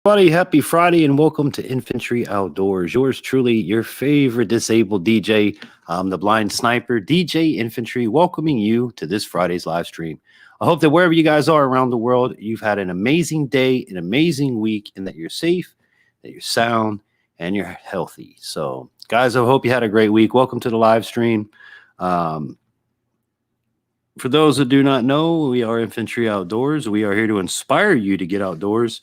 Everybody, happy Friday and welcome to Infantry Outdoors. Yours truly, your favorite disabled DJ. I'm the blind sniper, DJ Infantry, welcoming you to this Friday's live stream. I hope that wherever you guys are around the world, you've had an amazing day, an amazing week, and that you're safe, that you're sound, and you're healthy. So, guys, I hope you had a great week. Welcome to the live stream. For those that do not know, we are Infantry Outdoors. We are here to inspire you to get outdoors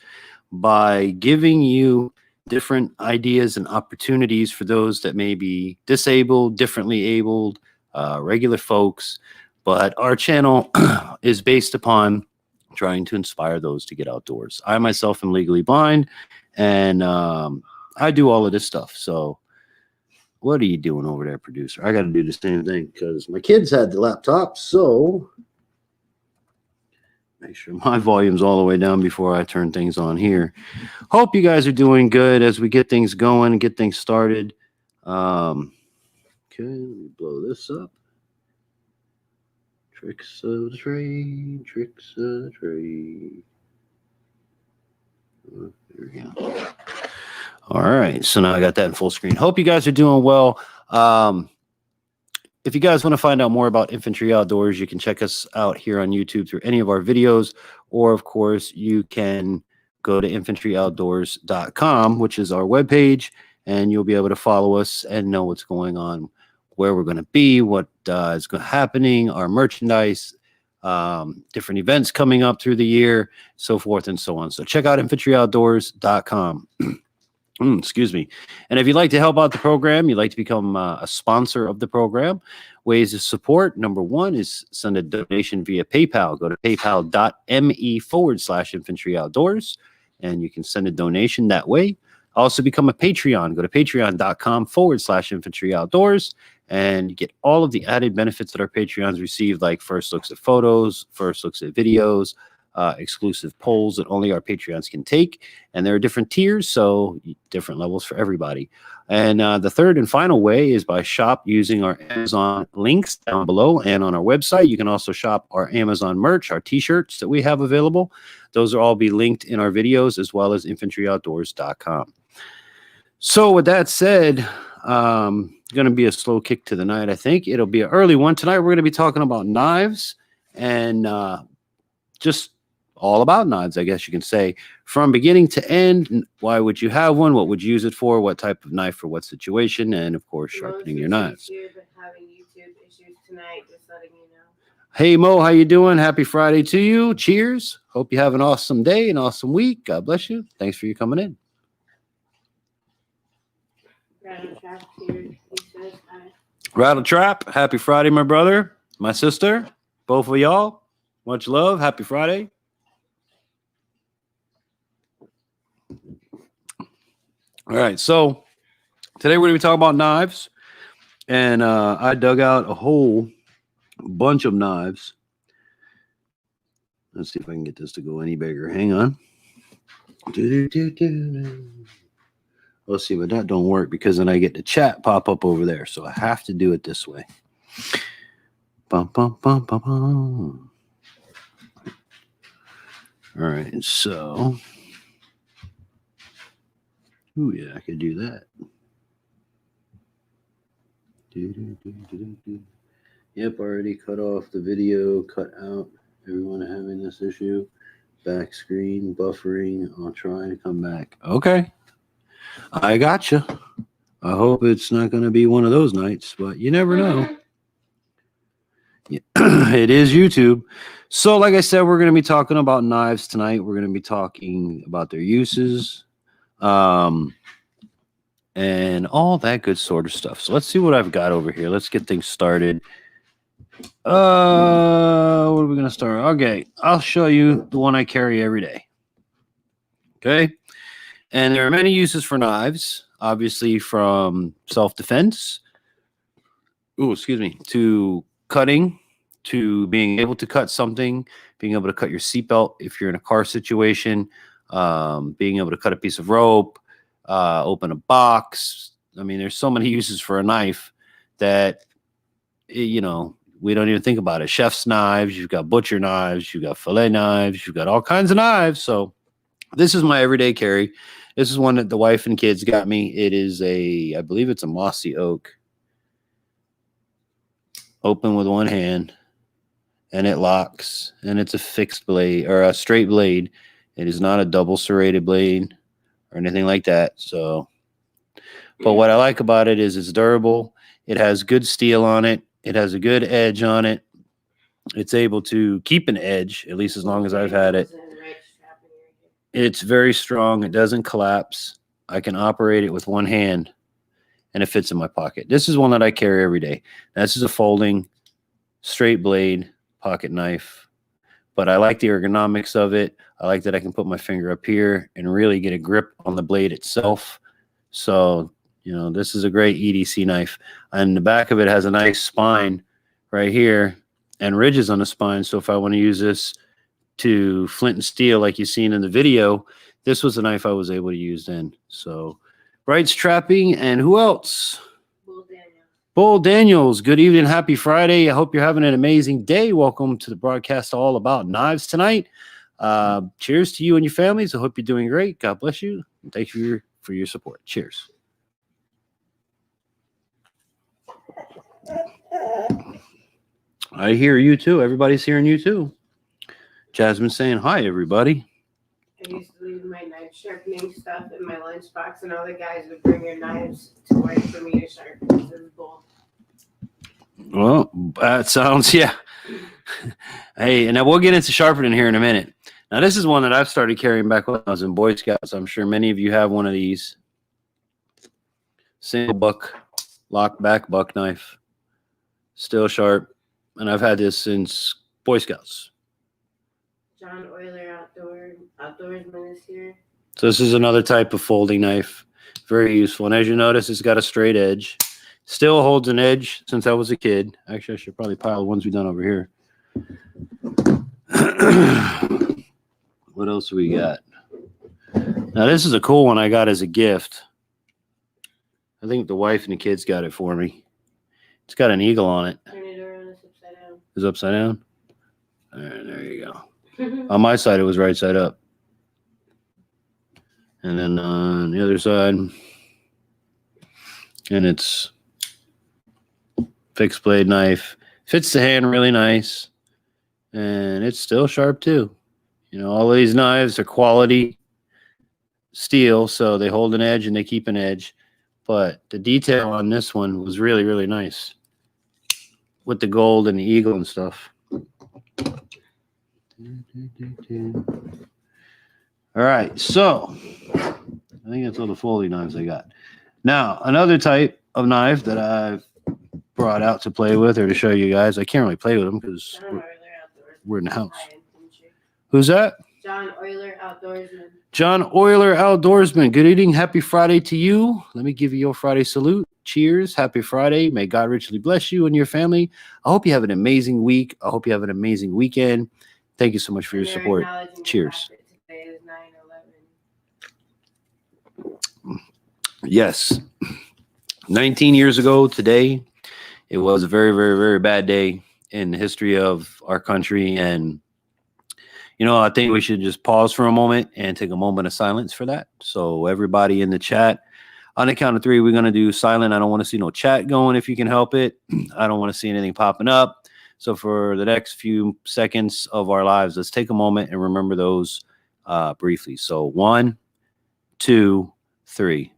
by giving you different ideas and opportunities for those that may be disabled, differently abled, regular folks. But our channel is based upon trying to inspire those to get outdoors. I myself am legally blind, and I do all of this stuff. So what are you doing over there, producer? I got to do the same thing because my kids had the laptop, so make sure my volume's all the way down before I turn things on here. Hope you guys are doing good as we get things going and get things started. Okay, let me blow this up. Tricks of the trade, tricks of the trade. Oh, there we go. All right, so now I got that in full screen. Hope you guys are doing well. If you guys want to find out more about Infantry Outdoors, you can check us out here on YouTube through any of our videos, or of course, you can go to infantryoutdoors.com, which is our webpage, and you'll be able to follow us and know what's going on, where we're going to be, what is happening, our merchandise, different events coming up through the year, so forth and so on. So check out infantryoutdoors.com. Excuse me. And if you'd like to help out the program, you'd like to become a sponsor of the program, ways to support. Number one is send a donation via PayPal. Go to paypal.me/Infantry Outdoors, and you can send a donation that way. Also become a Patreon. Go to patreon.com/Infantry Outdoors, and you get all of the added benefits that our Patreons receive, like first looks at photos, first looks at videos, exclusive polls that only our Patreons can take. And there are different tiers, so different levels for everybody. And the third and final way is by shop using our Amazon links down below and on our website. You can also shop our Amazon merch, our t-shirts that we have available. Those will all be linked in our videos as well as infantryoutdoors.com. So with that said, going to be a slow kick to the night. I think it'll be an early one. Tonight we're going to be talking about knives and just all about knives, I guess you can say, from beginning to end. Why would you have one? What would you use it for? What type of knife for what situation? And of course, sharpening your knives. Here, but having YouTube issues tonight, just letting you know. Hey Mo, how you doing? Happy Friday to you. Cheers. Hope you have an awesome day, an awesome week. God bless you. Thanks for you coming in. Rattle Trap here. He says hi. Rattle Trap. Happy Friday, my brother, my sister, both of y'all. Much love. Happy Friday. All right, so today we're going to be talking about knives, and I dug out a whole bunch of knives. Let's see if I can get this to go any bigger. Hang on. Let's see, but that don't work because then I get the chat pop up over there, so I have to do it this way. Bum, bum, bum, bum, bum. All right, so... Ooh, yeah, I could do that. Yep, already cut off the video, cut out everyone having this issue. Back screen, buffering. I'll try to come back. Okay. I gotcha. I hope it's not going to be one of those nights, but you never know. Yeah, it is YouTube. So, like I said, we're going to be talking about knives tonight. We're going to be talking about their uses. And all that good sort of stuff. So let's see what I've got over here. Let's get things started. What are we going to start? Okay, I'll show you the one I carry every day. Okay, and there are many uses for knives, obviously from self-defense, to cutting, to being able to cut something, being able to cut your seatbelt if you're in a car situation, being able to cut a piece of rope, open a box. I mean, there's so many uses for a knife that, you know, we don't even think about it. Chef's knives, you've got butcher knives, you've got fillet knives, you've got all kinds of knives. So This is my everyday carry. This is one that the wife and kids got me. It is I believe it's a mossy oak. Open with one hand, and it locks, and it's a fixed blade or a straight blade. It is not a double serrated blade or anything like that. So, but what I like about it is it's durable. It has good steel on it. It has a good edge on it. It's able to keep an edge, at least as long as I've had it. It's very strong. It doesn't collapse. I can operate it with one hand, and it fits in my pocket. This is one that I carry every day. This is a folding, straight blade pocket knife, but I like the ergonomics of it. I like that I can put my finger up here and really get a grip on the blade itself. So, you know, this is a great EDC knife. And the back of it has a nice spine right here and ridges on the spine. So if I want to use this to flint and steel like you've seen in the video, this was the knife I was able to use then. So Wright's Trapping, and who else? Bull Daniels. Good evening, happy Friday. I hope you're having an amazing day. Welcome to the broadcast all about knives tonight. Cheers to you and your families. I hope you're doing great. God bless you. And thank you for your support. Cheers. I hear you too. Everybody's hearing you too. Jasmine saying hi, everybody. I used to leave my knife sharpening stuff in my lunchbox, and all the guys would bring their knives to work for me to sharpen. This is bull. Well, that sounds, yeah. Hey, and now we'll get into sharpening here in a minute. Now, this is one that I've started carrying back when I was in Boy Scouts. I'm sure many of you have one of these. Single buck, lock back buck knife. Still sharp. And I've had this since Boy Scouts. John Oiler Outdoorsman is here. So this is another type of folding knife. Very useful. And as you notice, it's got a straight edge. Still holds an edge since I was a kid. Actually, I should probably pile the ones we've done over here. What else we got? Now, this is a cool one I got as a gift. I think the wife and the kids got it for me. It's got an eagle on it. Turn it around, it's upside down. It's upside down? All right, there you go. On my side, it was right side up. And then on the other side, and it's fixed blade knife. Fits the hand really nice. And it's still sharp too. You know, all of these knives are quality steel, so they hold an edge and they keep an edge. But the detail on this one was really, really nice with the gold and the eagle and stuff. All right, so I think that's all the folding knives I got. Now, another type of knife that I've brought out to play with or to show you guys. I can't really play with them because we're in the house. Who's that? John Oiler Outdoorsman. John Oiler Outdoorsman. Good evening. Happy Friday to you. Let me give you your Friday salute. Cheers. Happy Friday. May God richly bless you and your family. I hope you have an amazing week. I hope you have an amazing weekend. Thank you so much for your support. Cheers. Yes. 19 years ago today, it was a very, very, very bad day in the history of our country. And, you know, I think we should just pause for a moment and take a moment of silence for that. So everybody in the chat, on the count of three, we're going to do silent. I don't want to see no chat going if you can help it. I don't want to see anything popping up. So for the next few seconds of our lives, let's take a moment and remember those briefly. So 1, 2, 3.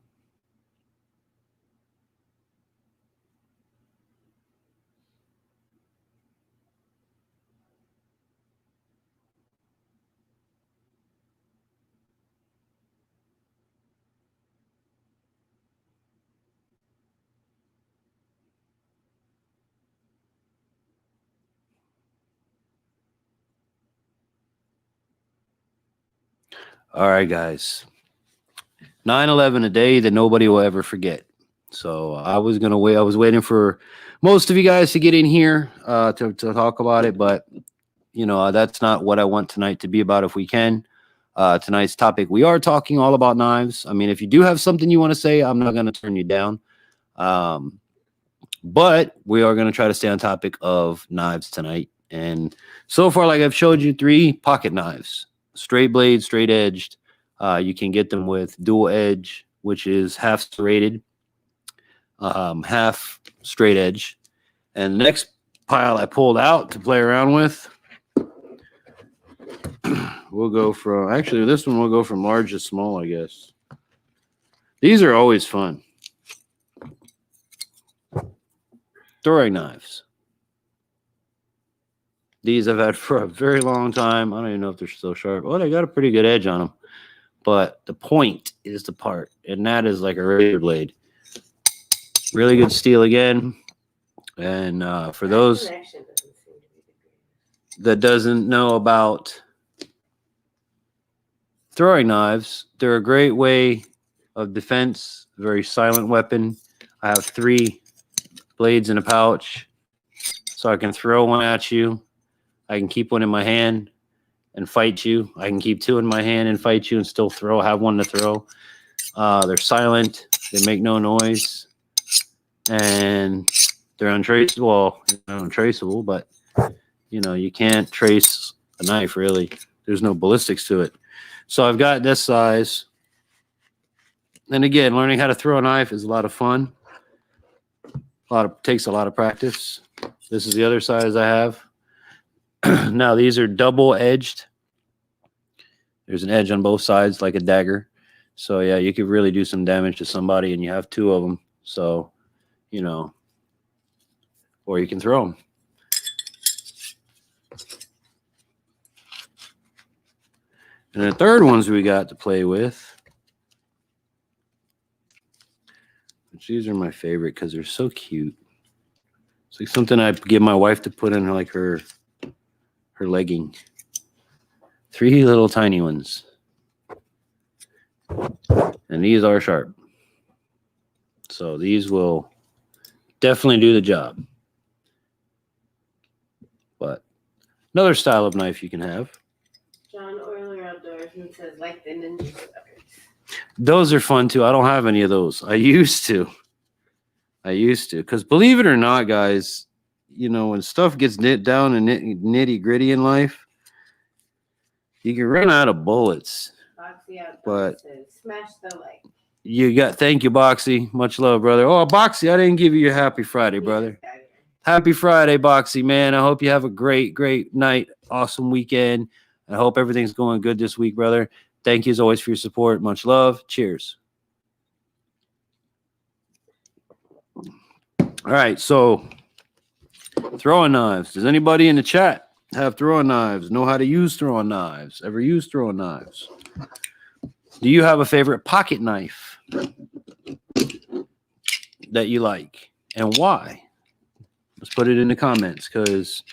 All right, guys. 9/11, a day that nobody will ever forget. So I was gonna wait. I was waiting for most of you guys to get in here to talk about it, but you know that's not what I want tonight to be about. If we can, tonight's topic, we are talking all about knives. I mean, if you do have something you want to say, I'm not going to turn you down. But we are going to try to stay on topic of knives tonight. And so far, like I've showed you, 3 pocket knives. Straight blade, straight edged, You can get them with dual edge, which is half serrated, half straight edge. And the next pile I pulled out to play around with, we'll go from, actually this one will go from large to small, I guess. These are always fun. Throwing knives. These I've had for a very long time. I don't even know if they're still sharp. Oh, they got a pretty good edge on them. But the point is the part, and that is like a razor blade. Really good steel again. And for those that doesn't know about throwing knives, they're a great way of defense, very silent weapon. I have 3 blades in a pouch, so I can throw one at you. I can keep one in my hand and fight you. I can keep 2 in my hand and fight you and still have one to throw. They're silent. They make no noise. And they're untraceable. Well, untraceable, but, you can't trace a knife, really. There's no ballistics to it. So I've got this size. And again, learning how to throw a knife is a lot of fun. Takes a lot of practice. This is the other size I have. Now, these are double-edged. There's an edge on both sides, like a dagger. So, yeah, you could really do some damage to somebody, and you have 2 of them. So, or you can throw them. And the third ones we got to play with, which these are my favorite because they're so cute. It's like something I'd give my wife to put in her legging. 3 little tiny ones. And these are sharp. So these will definitely do the job. But another style of knife you can have. John Oiler Outdoorsman says, like the ninja suckers. Those are fun too. I don't have any of those. I used to. Because believe it or not, guys, when stuff gets knit down and nitty gritty in life, you can run out of bullets. Boxy But says, smash the like. Thank you, Boxy. Much love, brother. Oh, Boxy, I didn't give you your happy Friday, brother. Happy Friday, Boxy, man. I hope you have a great, great night. Awesome weekend. I hope everything's going good this week, brother. Thank you as always for your support. Much love. Cheers. All right, so throwing knives. Does anybody in the chat have throwing knives? Know how to use throwing knives? Ever use throwing knives? Do you have a favorite pocket knife that you like, and why? Let's put it in the comments, because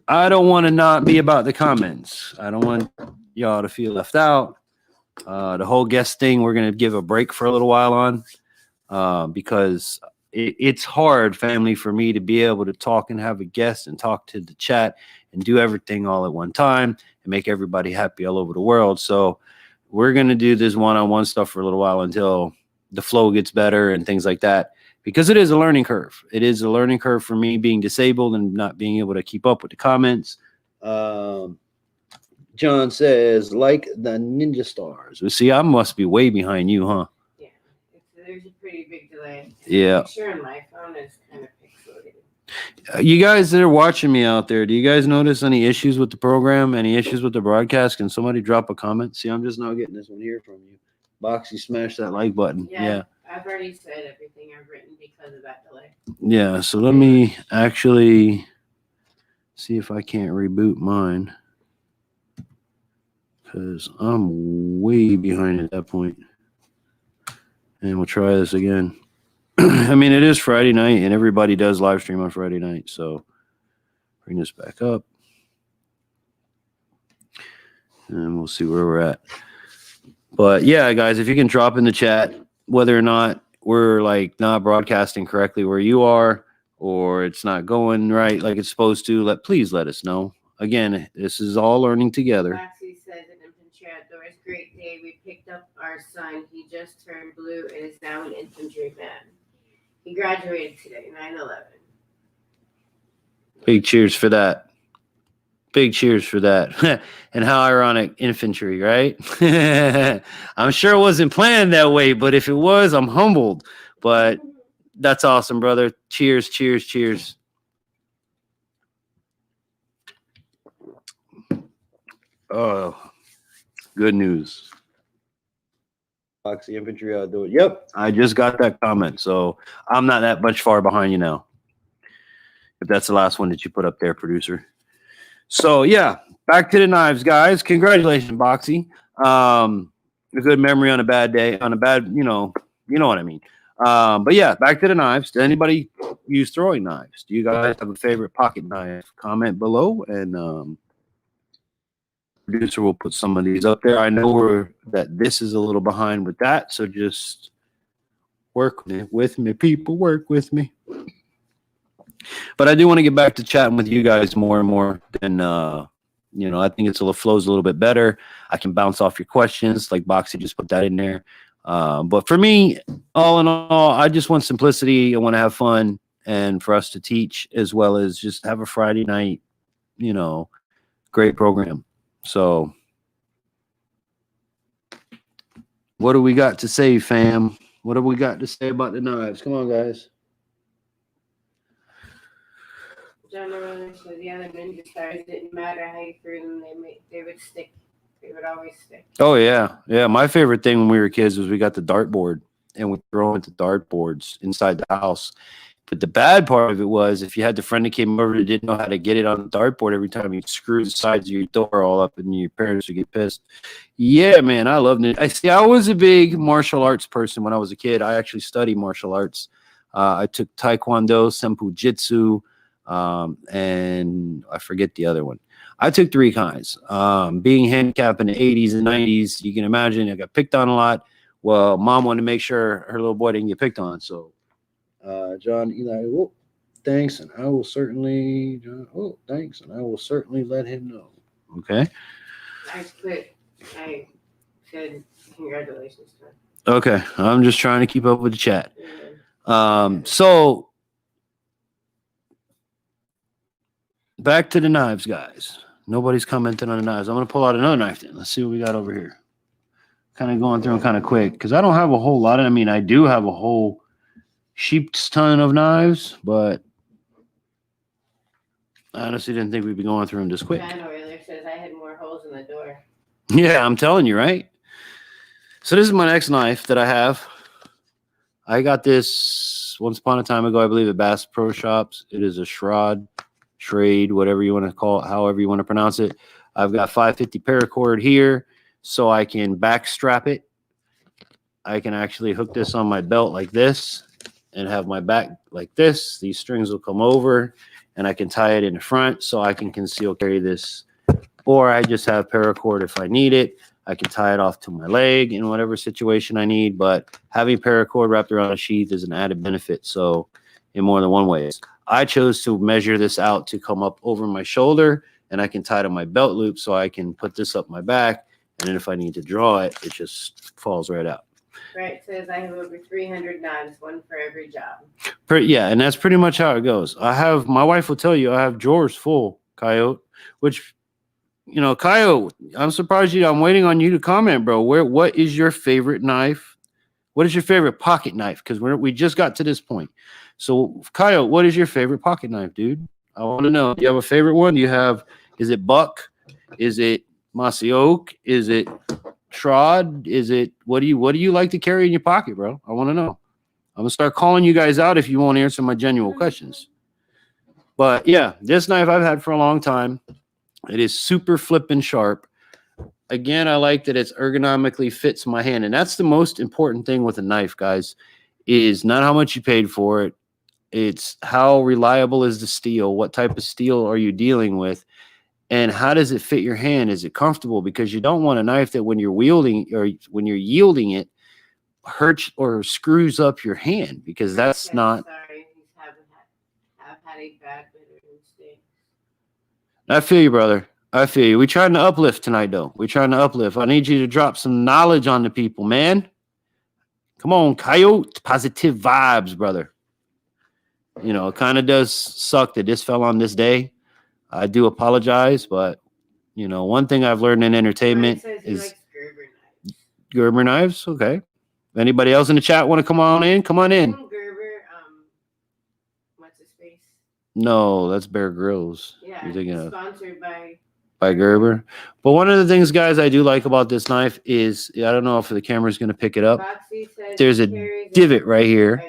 I don't want to not be about the comments. I don't want y'all to feel left out. The whole guest thing, we're going to give a break for a little while on, because it's hard, family, for me to be able to talk and have a guest and talk to the chat and do everything all at one time and make everybody happy all over the world. So we're going to do this one-on-one stuff for a little while until the flow gets better and things like that, because it is a learning curve. It is a learning curve for me, being disabled and not being able to keep up with the comments. John says, like the Ninja Stars. Well, see, I must be way behind you, huh? Yeah, there's a pretty big delay. Yeah. Sure, my phone is kind of pixelated. You guys that are watching me out there, do you guys notice any issues with the program? Any issues with the broadcast? Can somebody drop a comment? See, I'm just now getting this one here from you. Boxy, smash that like button. Yeah. I've already said everything I've written because of that delay. Yeah, so let me actually see if I can't reboot mine, because I'm way behind at that point. And we'll try this again. I mean, it is Friday night, and everybody does live stream on Friday night. So bring this back up, and we'll see where we're at. But yeah, guys, if you can drop in the chat whether or not we're like not broadcasting correctly where you are, or it's not going right like it's supposed to, please let us know. Again, this is all learning together. Maxie says in Infantry Outdoors, great day. We picked up our son. He just turned blue and is now an infantryman. He graduated today, 9/11. Big cheers for that. Big cheers for that. And how ironic, infantry, right? I'm sure it wasn't planned that way, but if it was, I'm humbled. But that's awesome, brother. Cheers, cheers, cheers. Oh, good news. Foxy Infantry Outdoor. Yep, I just got that comment, so I'm not that much far behind you now. If that's the last one that you put up there, producer. So yeah, back to the knives, guys. Congratulations, Boxy. A good memory on a bad day, on a bad, you know what I mean. But yeah, back to the knives. Does anybody use throwing knives? Do you guys have a favorite pocket knife? Comment below, and producer will put some of these up there. I know that this is a little behind with that, so just work with me, people. Work with me. But I do want to get back to chatting with you guys more and more. And I think it flows a little bit better. I can bounce off your questions, like Boxy just put that in there. But for me, all in all, I just want simplicity. I want to have fun, and for us to teach as well as just have a Friday night, great program. So what do we got to say, fam? What have we got to say about the knives? Come on, guys. John Rowan said the other ninja stars didn't matter how you threw them, they would stick. They would always stick. Oh yeah. Yeah. My favorite thing when we were kids was we got the dartboard and we throw into dartboards inside the house. But the bad part of it was if you had the friend that came over that didn't know how to get it on the dartboard every time, you'd screw the sides of your door all up and your parents would get pissed. Yeah, man, I loved it. I was a big martial arts person when I was a kid. I actually studied martial arts. I took Taekwondo, Senpu Jitsu, and I forget the other one. I took 3 kinds. Being handicapped in the 80s and 90s, you can imagine I got picked on a lot. Well, mom wanted to make sure her little boy didn't get picked on, so John Eli, thanks, and I will certainly. John, thanks, and I will certainly let him know. Okay. I said congratulations to him. Okay, I'm just trying to keep up with the chat. Yeah. So back to the knives, guys. Nobody's commenting on the knives. I'm gonna pull out another knife then. Let's see what we got over here. Kind of going through them kind of quick because I don't have a whole lot. I mean, I do have a whole sheep's ton of knives, but I honestly didn't think we'd be going through them this quick. John Oiler says I had more holes in the door. Yeah, I'm telling you, right? So this is my next knife that I have. I got this once upon a time ago, I believe, at Bass Pro Shops. It is a Schrade, whatever you want to call it, however you want to pronounce it. I've got 550 paracord here, so I can back strap it. I can actually hook this on my belt like this and have my back like this. These strings will come over and I can tie it in the front so I can conceal carry this. Or I just have paracord if I need it. I can tie it off to my leg in whatever situation I need. But having paracord wrapped around a sheath is an added benefit. So in more than one way. I chose to measure this out to come up over my shoulder, and I can tie to my belt loop so I can put this up my back. And then if I need to draw it, it just falls right out. Wright says I have over 300 knives, one for every job. Yeah, and that's pretty much how it goes. My wife will tell you, I have drawers full, Coyote, which, Coyote, I'm surprised I'm waiting on you to comment, bro. What is your favorite knife? What is your favorite pocket knife? Because we just got to this point. So, Coyote, what is your favorite pocket knife, dude? I want to know. Do you have a favorite one? Is it Buck? Is it Mossy Oak? Is it Trod? What do you like to carry in your pocket, bro? I want to know. I'm gonna start calling you guys out if you won't answer my genuine questions. But yeah, this knife I've had for a long time. It is super flippin' sharp. Again, I like that it's ergonomically fits my hand, and that's the most important thing with a knife, guys. Is not how much you paid for it. It's how reliable is the steel. What type of steel are you dealing with? And how does it fit your hand? Is it comfortable? Because you don't want a knife that when you're wielding or when you're yielding it hurts or screws up your hand, because that's not. Sorry, I've had a bad bitter instinct. I feel you, brother. I feel you. We're trying to uplift tonight, though. We're trying to uplift. I need you to drop some knowledge on the people, man. Come on, Coyote. Positive vibes, brother. It kind of does suck that this fell on this day. I do apologize, but you know, one thing I've learned in entertainment Wright says he is likes Gerber knives. Gerber knives. Okay. Anybody else in the chat want to come on in? Come on in. Gerber, what's his face? No, that's Bear Grylls. Yeah, You're thinking of sponsored by Gerber. But one of the things, guys, I do like about this knife is I don't know if the camera's going to pick it up. Foxy says There's a divot right here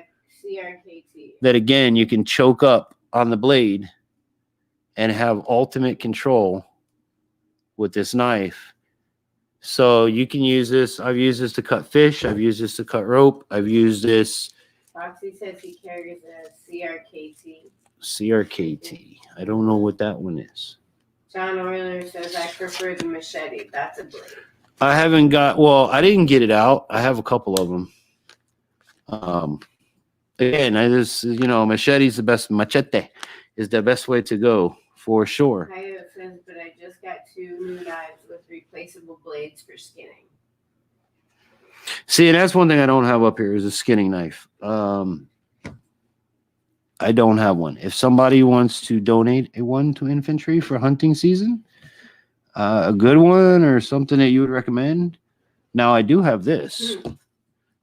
CRKT. that, again, you can choke up on the blade and have ultimate control with this knife. So you can use this. I've used this to cut fish. I've used this to cut rope. I've used this. Foxy says he carries a CRKT. CRKT. I don't know what that one is. John Oiler says, I prefer the machete. That's a blade. I haven't got, well, I didn't get it out. I have a couple of them. Again, I just, you know, machete's the best. Machete is the best way to go for sure. Coyote says, but I just got 2 new knives with replaceable blades for skinning. See, and that's one thing I don't have up here is a skinning knife. I don't have one. If somebody wants to donate a one to infantry for hunting season, a good one or something that you would recommend. Now I do have this.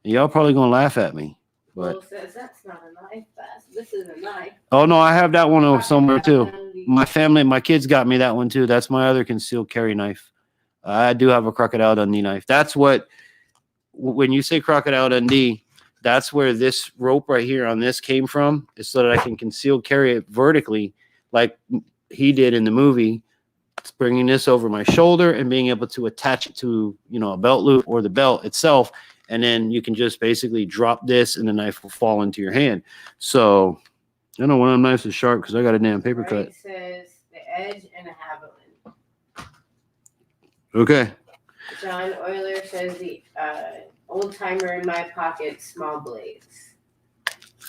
Y'all probably gonna laugh at me, but Will says that's not a knife. This is a knife. Oh no, I have that one over somewhere too. My family, my kids got me that one too. That's my other concealed carry knife. I do have a Crocodile Dundee knife. That's what, when you say Crocodile Dundee, that's where this rope right here on this came from, is so that I can conceal carry it vertically like he did in the movie. It's bringing this over my shoulder and being able to attach it to, you know, a belt loop or the belt itself. And then you can just basically drop this and the knife will fall into your hand. So I know one of them knives is sharp because I got a damn paper cut. Wright says the Edge and a Havalon. Okay. John Oiler says the old timer in my pocket, small blades.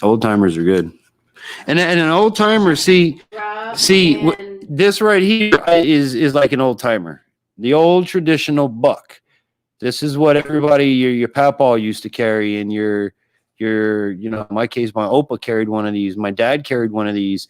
Old timers are good. And an old timer, see, this right here is like an old timer. The old traditional buck. This is what everybody, your papaw used to carry, and your, you know, in my case, my opa carried one of these. My dad carried one of these.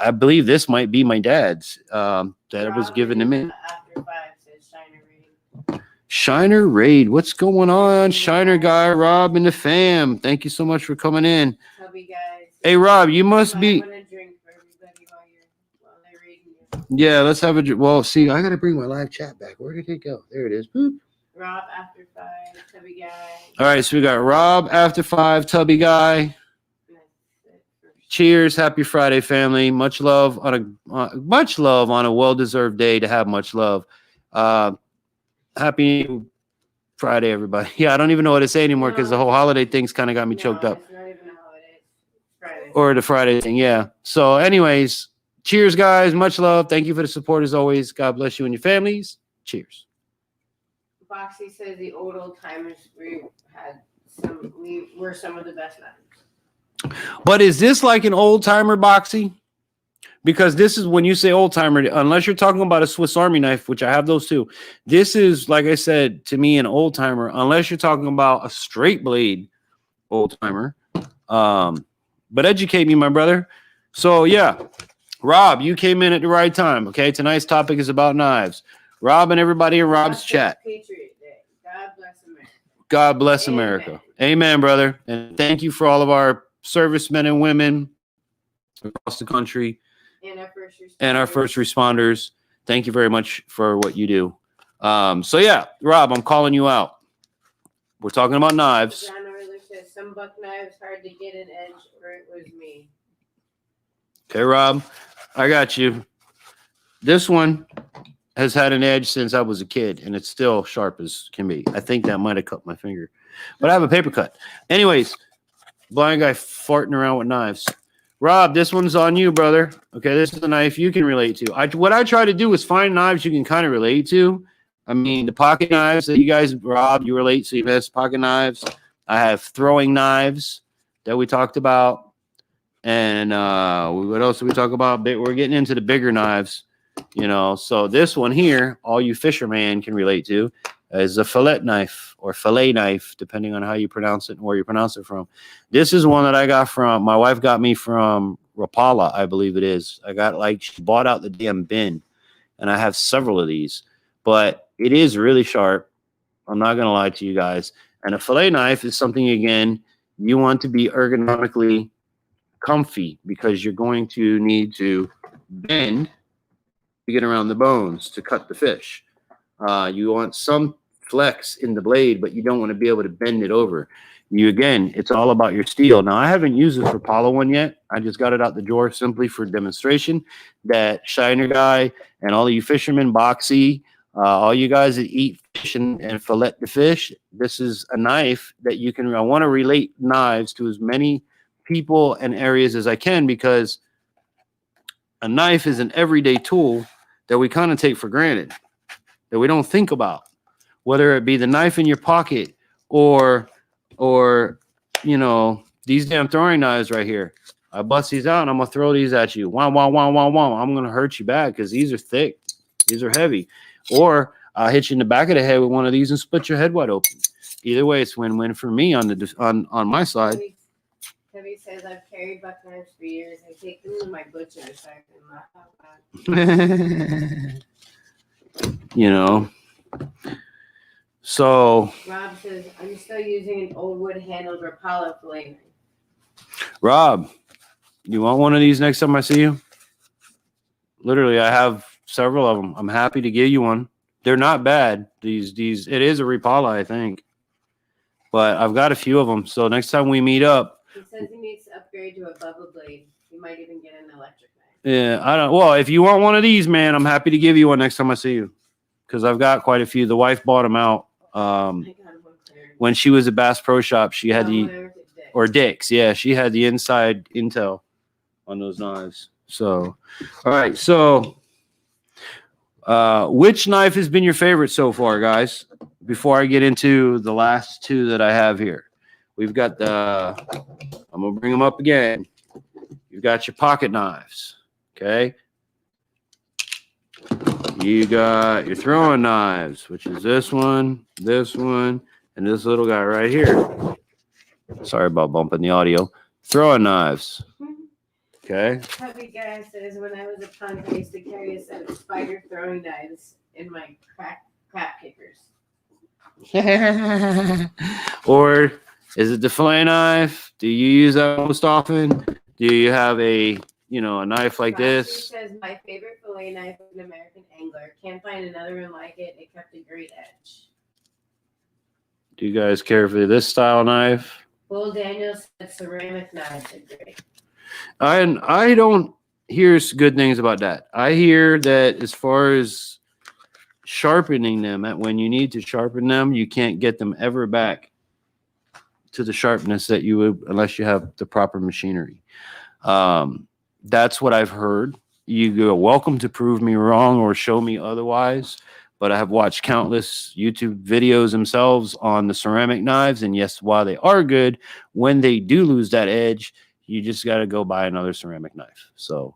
I believe this might be my dad's that was given to me. After 5 says Shiner Raid. Shiner Raid. What's going on? Shiner guy, Rob and the fam. Thank you so much for coming in. Tubby guys. Hey, Rob, you must be. Want a drink for everybody while they're raiding you. Yeah, let's have a. Well, see, I got to bring my live chat back. Where did it go? There it is. Boop. Rob after 5, Tubby guy. All right, so we got Rob after 5, Tubby guy. Cheers, happy Friday, family. Much love on a well-deserved day to have much love. Happy Friday, everybody. Yeah, I don't even know what to say anymore because the whole holiday thing's kind of got me choked up. It's not even a holiday. It's Friday. Or the Friday thing, yeah. So, anyways, cheers, guys. Much love. Thank you for the support as always. God bless you and your families. Cheers. Boxy says the old timers we were some of the best knives. But is this like an old timer, Boxy? Because this is when you say old timer, unless you're talking about a Swiss Army knife, which I have those too. This is, like I said, to me, an old timer, unless you're talking about a straight blade old timer. But educate me, my brother. So yeah, Rob, you came in at the right time. Okay, tonight's topic is about knives. Rob and everybody in Rob's chat. Patriot Day. God bless America. God bless America. Amen, brother. And thank you for all of our servicemen and women across the country and our first responders. Thank you very much for what you do. So yeah, Rob, I'm calling you out. We're talking about knives. John Oiler says some buck knives hard to get an edge, or it was me. Okay, Rob, I got you. This one has had an edge since I was a kid, and it's still sharp as can be. I think that might have cut my finger, but I have a paper cut. Anyways, blind guy farting around with knives. Rob, this one's on you, brother. Okay, this is a knife you can relate to. What I try to do is find knives you can kind of relate to. I mean, the pocket knives that you guys, Rob, you relate to. You have pocket knives. I have throwing knives that we talked about. And what else did we talk about? We're getting into the bigger knives, you know. So this one here, all you fishermen can relate to, is a fillet knife or fillet knife, depending on how you pronounce it and where you pronounce it from. This is one that I got from, my wife got me from Rapala, I believe it is. I got she bought out the damn bin, and I have several of these, but it is really sharp. I'm not going to lie to you guys. And a fillet knife is something, again, you want to be ergonomically comfy because you're going to need to bend to get around the bones to cut the fish. You want some flex in the blade, but you don't want to be able to bend it over. Again, it's all about your steel. Now, I haven't used this Rapala one yet. I just got it out the drawer simply for demonstration. That Shiner guy and all of you fishermen, Boxy, all you guys that eat fish and fillet the fish, this is a knife that you can. I want to relate knives to as many people and areas as I can, because a knife is an everyday tool that we kind of take for granted, that we don't think about, whether it be the knife in your pocket or these damn throwing knives right here. I bust these out and I'm gonna throw these at you. Wow, wow, wow, wow, wow. I'm gonna hurt you bad because these are thick, these are heavy. Or I'll hit you in the back of the head with one of these and split your head wide open. Either way, it's win-win for me on my side. Debbie says I've carried buck knives for years. I take them to my butcher so I can laugh out loud. So Rob says I'm still using an old wood handled Rapala fillet knife. Rob, you want one of these next time I see you? Literally, I have several of them. I'm happy to give you one. They're not bad. These it is a Rapala, I think, but I've got a few of them. So next time we meet up, he says he needs to upgrade to a Bubba Blade. He might even get an electric knife. Yeah, I don't. Well, if you want one of these, man, I'm happy to give you one next time I see you, because I've got quite a few. The wife bought them out when she was at Bass Pro Shop. She had or Dick's. Yeah, she had the inside intel on those knives. So, all right. So, which knife has been your favorite so far, guys? Before I get into the last two that I have here, we've got I'm gonna bring them up again. You've got your pocket knives. Okay. You got your throwing knives, which is this one, and this little guy right here. Sorry about bumping the audio. Throwing knives. Okay. Puppy guy says when I was a punk, I used to carry a set of spider throwing knives in my crap kickers. Or is it the fillet knife? Do you use that most often? Do you have a knife like this? Says my favorite fillet knife is an American Angler. Can't find another one like it. It kept a great edge. Do you guys care for this style knife? Bull Daniels said ceramic knives are great. I don't hear good things about that. I hear that as far as sharpening them, when you need to sharpen them, you can't get them ever back to the sharpness that you would unless you have the proper machinery. That's what I've heard. You're welcome to prove me wrong or show me otherwise, but I have watched countless YouTube videos themselves on the ceramic knives, and yes, while they are good, when they do lose that edge, you just got to go buy another ceramic knife. So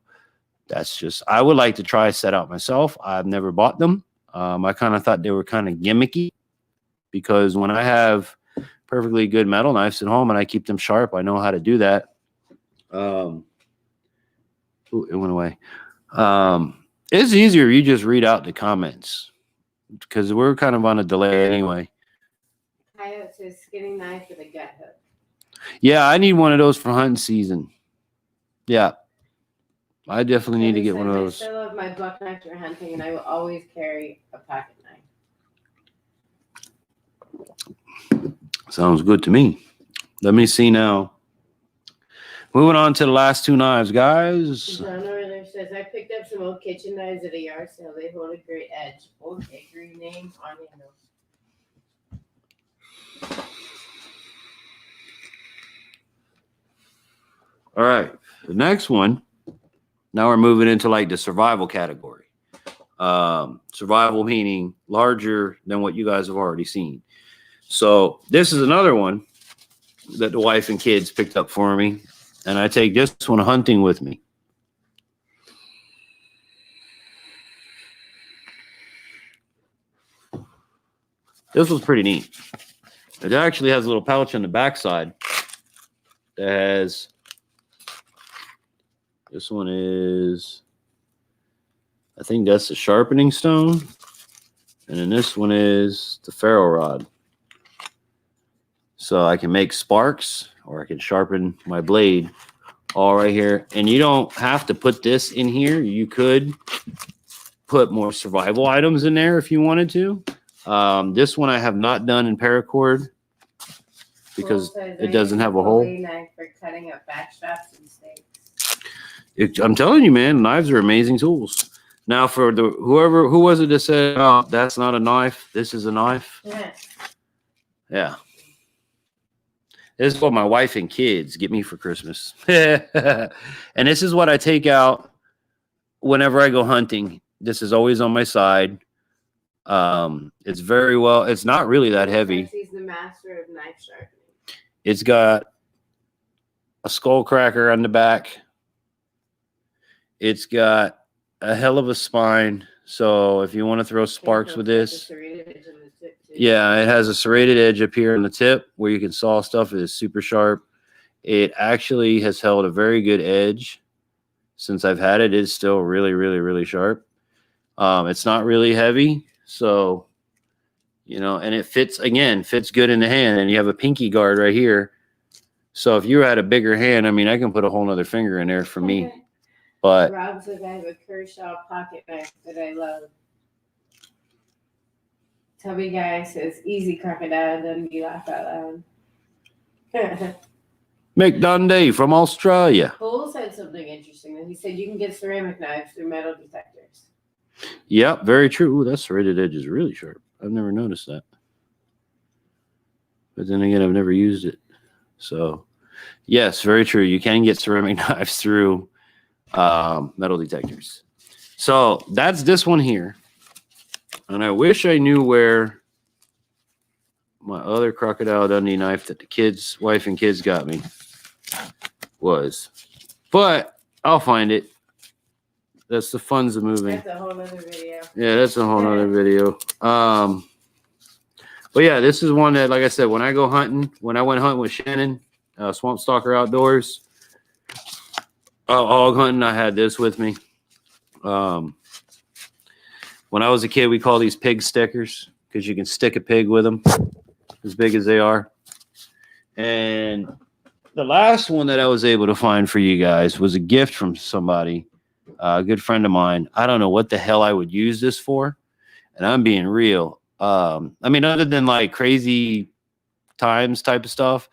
that's just, I would like to try a set out myself. I've never bought them. I kind of thought they were kind of gimmicky, because when I have perfectly good metal knives at home and I keep them sharp, I know how to do that. It went away. It's easier if you just read out the comments, because we're kind of on a delay anyway. Coyote says skinning knife with a gut hook. Yeah, I need one of those for hunting season. Yeah, I definitely need to get one of those. I still love my buck knife for hunting, and I will always carry a pocket knife. Sounds good to me. Let me see now. Moving on to the last two knives, guys. John Oiler says, I picked up some old kitchen knives at a yard sale. They hold a great edge. Old bakery name on handles. All right. The next one, now we're moving into like the survival category. Survival meaning larger than what you guys have already seen. So this is another one that the wife and kids picked up for me. And I take this one hunting with me. This was pretty neat. It actually has a little pouch on the backside that has This one is, I think that's the sharpening stone. And then this one is the ferro rod. So I can make sparks or I can sharpen my blade all right here. And you don't have to put this in here. You could put more survival items in there if you wanted to. This one I have not done in paracord because it doesn't have a hole. Knife for cutting up backstraps and steaks. I'm telling you, man, knives are amazing tools. Now, for the who was it that said, "Oh, that's not a knife. This is a knife." Yeah. This is what my wife and kids get me for Christmas. And this is what I take out whenever I go hunting. This is always on my side. It's very well. It's not really that heavy. He's the master of knife sharpening. It's got a skull cracker on the back. It's got a hell of a spine. So if you want to throw sparks with this, yeah, it has a serrated edge up here on the tip where you can saw stuff. It is super sharp. It actually has held a very good edge since I've had it. It's still really, really, really sharp. It's not really heavy. So, you know, and it fits good in the hand. And you have a pinky guard right here. So if you had a bigger hand, I mean, I can put a whole nother finger in there for me. But Rob's the guy with Kershaw pocket knife that I love. Tubby guy says, easy crocodile, doesn't he laugh out loud? Mick Dundee from Australia. Cole said something interesting. He said you can get ceramic knives through metal detectors. Yep, very true. Ooh, that serrated edge is really sharp. I've never noticed that. But then again, I've never used it. So, yes, very true. You can get ceramic knives through metal detectors. So that's this one here. And I wish I knew where my other Crocodile Dundee knife that the wife and kids got me was. But I'll find it. That's the funds of moving. That's a whole other video. Yeah, that's a whole other video. But yeah, this is one that, like I said, when I go hunting, when I went hunting with Shannon, Swamp Stalker Outdoors, hog hunting, I had this with me. When I was a kid, we call these pig stickers because you can stick a pig with them as big as they are. And the last one that I was able to find for you guys was a gift from somebody, a good friend of mine. I don't know what the hell I would use this for. And I'm being real. I mean, other than like crazy times type of stuff,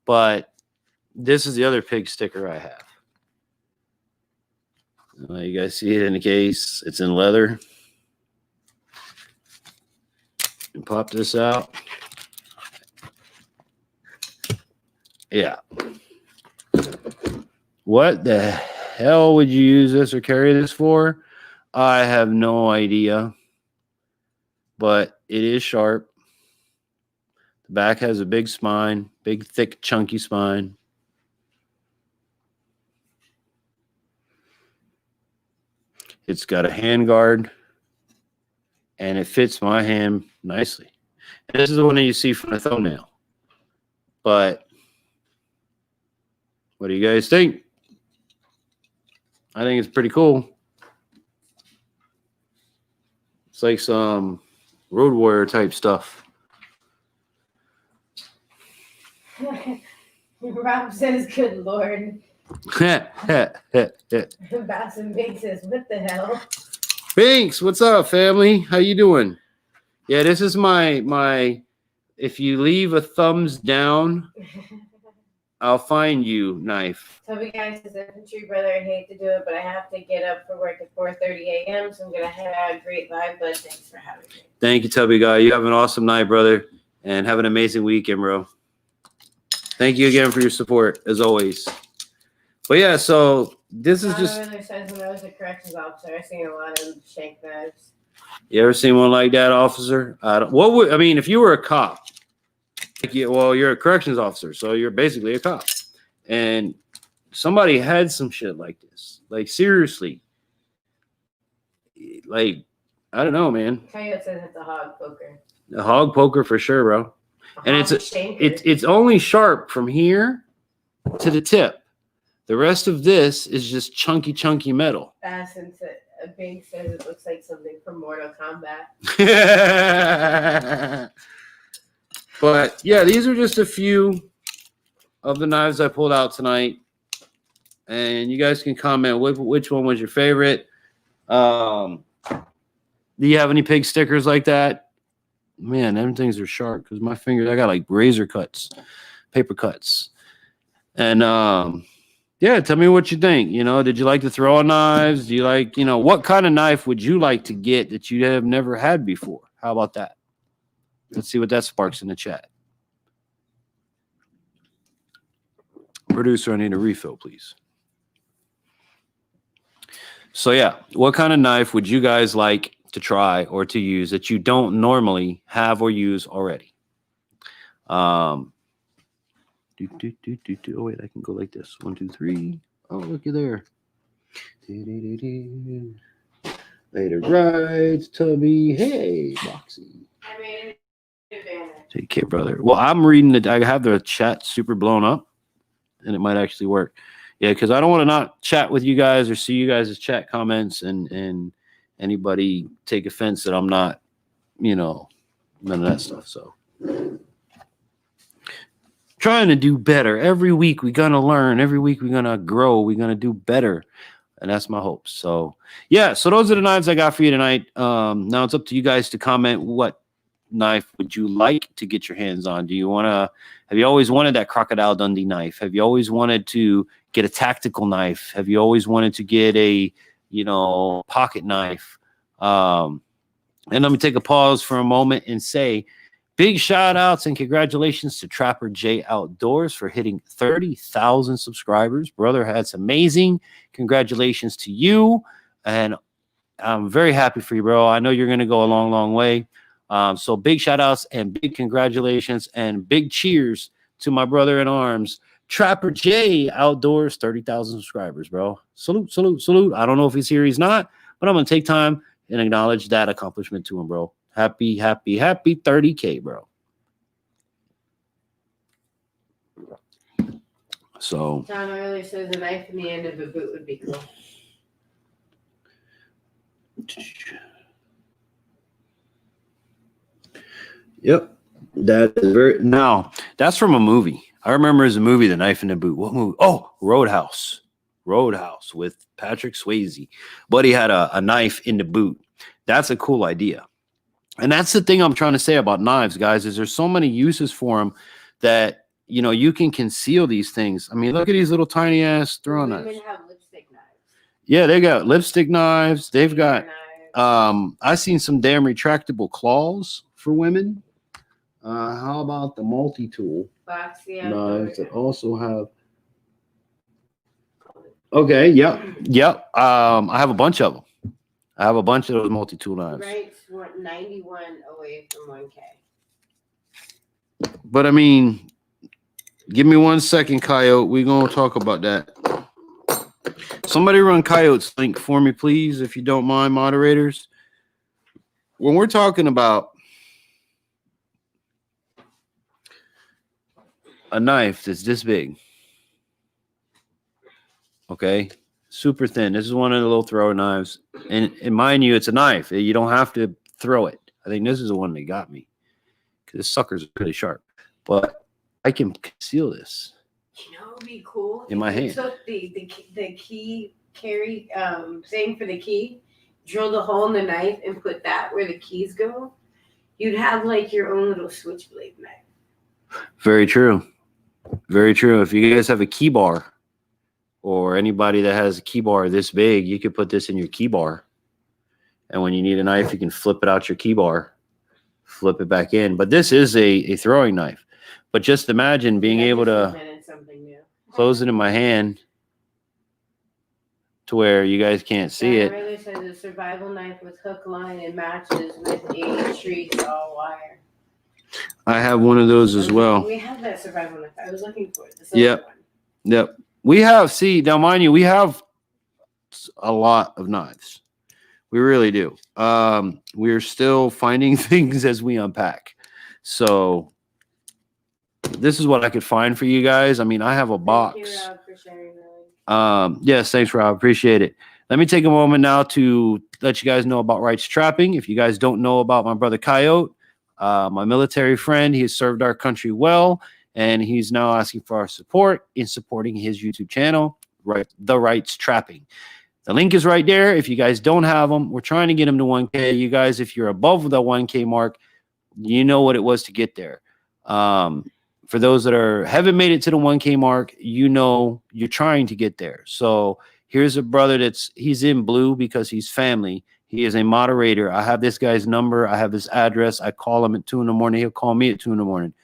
but this is the other pig sticker I have. You guys see it in the case. It's in leather. And pop this out. Yeah. What the hell would you use this or carry this for? I have no idea. But it is sharp. The back has a big spine, big, thick, chunky spine. It's got a hand guard, and it fits my hand nicely. And this is the one that you see from the thumbnail. But what do you guys think? I think it's pretty cool. It's like some Road Warrior type stuff. Rob says, good Lord. Bassin Big says, what the hell? Binks, what's up, family? How you doing? Yeah, this is my if you leave a thumbs down, I'll find you knife. Tubby guy says, infantry brother, I hate to do it, but I have to get up for work at 4:30 a.m., so I'm going to head out a great live, but thanks for having me. Thank you, Tubby guy. You have an awesome night, brother, and have an amazing weekend, bro. Thank you again for your support, as always. But yeah, so this is just. Says when I was a corrections officer, I've seen a lot of shank knives. You ever seen one like that, officer? I mean, if you were a cop, you're a corrections officer, so you're basically a cop, and somebody had some shit like this. Like seriously, like I don't know, man. Coyote says it's a hog poker. A hog poker for sure, bro. And it's only sharp from here to the tip. The rest of this is just chunky metal. Since a Big says it looks like something from Mortal Kombat. But yeah, these are just a few of the knives I pulled out tonight. And you guys can comment which one was your favorite. Do you have any pig stickers like that? Man, them things are sharp because my fingers, I got like razor cuts, paper cuts. And yeah, tell me what you think. You know, did you like to throw on knives? Do you like, you know, what kind of knife would you like to get that you have never had before? How about that? Let's see what that sparks in the chat. Producer, I need a refill, please. So yeah, what kind of knife would you guys like to try or to use that you don't normally have or use already? Oh wait, I can go like this. 1, 2, 3. Oh, looky there. Later, right, Tubby. Hey, Boxy. I made an advantage. Take care, brother. Well, I'm reading it. I have the chat super blown up, and it might actually work. Yeah, because I don't want to not chat with you guys or see you guys' chat comments and anybody take offense that I'm not, you know, none of that stuff. So trying to do better. Every week we're going to learn. Every week we're going to grow. We're going to do better. And that's my hope. So, yeah. So those are the knives I got for you tonight. Now it's up to you guys to comment what knife would you like to get your hands on. Do you want to, have you always wanted that Crocodile Dundee knife? Have you always wanted to get a tactical knife? Have you always wanted to get a, you know, pocket knife? And let me take a pause for a moment and say big shout outs and congratulations to Trapper J Outdoors for hitting 30,000 subscribers. Brother, that's amazing. Congratulations to you. And I'm very happy for you, bro. I know you're going to go a long, long way. So big shout outs and big congratulations and big cheers to my brother in arms, Trapper J Outdoors, 30,000 subscribers, bro. Salute, salute, salute. I don't know if he's here, he's not, but I'm going to take time and acknowledge that accomplishment to him, bro. Happy 30K, bro. So John Oiler says a knife in the end of a boot would be cool. Yep. That is very now that's from a movie. I remember as a movie, The Knife in the Boot. What movie? Oh, Roadhouse. Roadhouse with Patrick Swayze. But he had a knife in the boot. That's a cool idea. And that's the thing I'm trying to say about knives, guys, is there's so many uses for them that, you know, you can conceal these things. I mean, look at these little tiny ass throwing knives. Women have lipstick knives. Yeah, they got lipstick knives. They've got knives. I've seen some damn retractable claws for women. How about the multi-tool knives that also have? Okay, yep. I have a bunch of them. I have a bunch of those multi-tool knives. Wright's 91 away from 1K. But I mean, give me 1 second, Coyote. We're gonna talk about that. Somebody run Coyote's link for me, please, if you don't mind, moderators. When we're talking about a knife that's this big, okay, super thin. This is one of the little thrower knives, and mind you, it's a knife. You don't have to throw it. I think this is the one that got me because this sucker's pretty sharp. But I can conceal this. You know, it would be cool in my hand. Took the key carry thing for the key, drilled a hole in the knife, and put that where the keys go. You'd have like your own little switchblade knife. Very true. Very true. If you guys have a key bar, or anybody that has a key bar this big, you could put this in your key bar. And when you need a knife, you can flip it out your key bar, flip it back in. But this is a throwing knife. But just imagine being able to close it in my hand to where you guys can't see it. It really says a survival knife with hook line and matches with a tree saw wire. I have one of those as well. We have that survival knife. I was looking for it. Yep. Yep. We have, see, now mind you, we have a lot of knives. We really do. We're still finding things as we unpack. So this is what I could find for you guys. I mean, I have a box. Thank you, Rob, for sharing that. Yes, thanks, Rob. Appreciate it. Let me take a moment now to let you guys know about Wright's Trapping. If you guys don't know about my brother Coyote, my military friend, he has served our country well, and he's now asking for our support in supporting his YouTube channel, right? The Wright's Trapping. The link is right there. If you guys don't have them, we're trying to get them to 1K. You guys, if you're above the 1K mark, you know what it was to get there. For those that haven't made it to the 1K mark, you know you're trying to get there. So here's a brother he's in blue because he's family. He is a moderator. I have this guy's number. I have his address. I call him at 2 in the morning. He'll call me at 2 in the morning.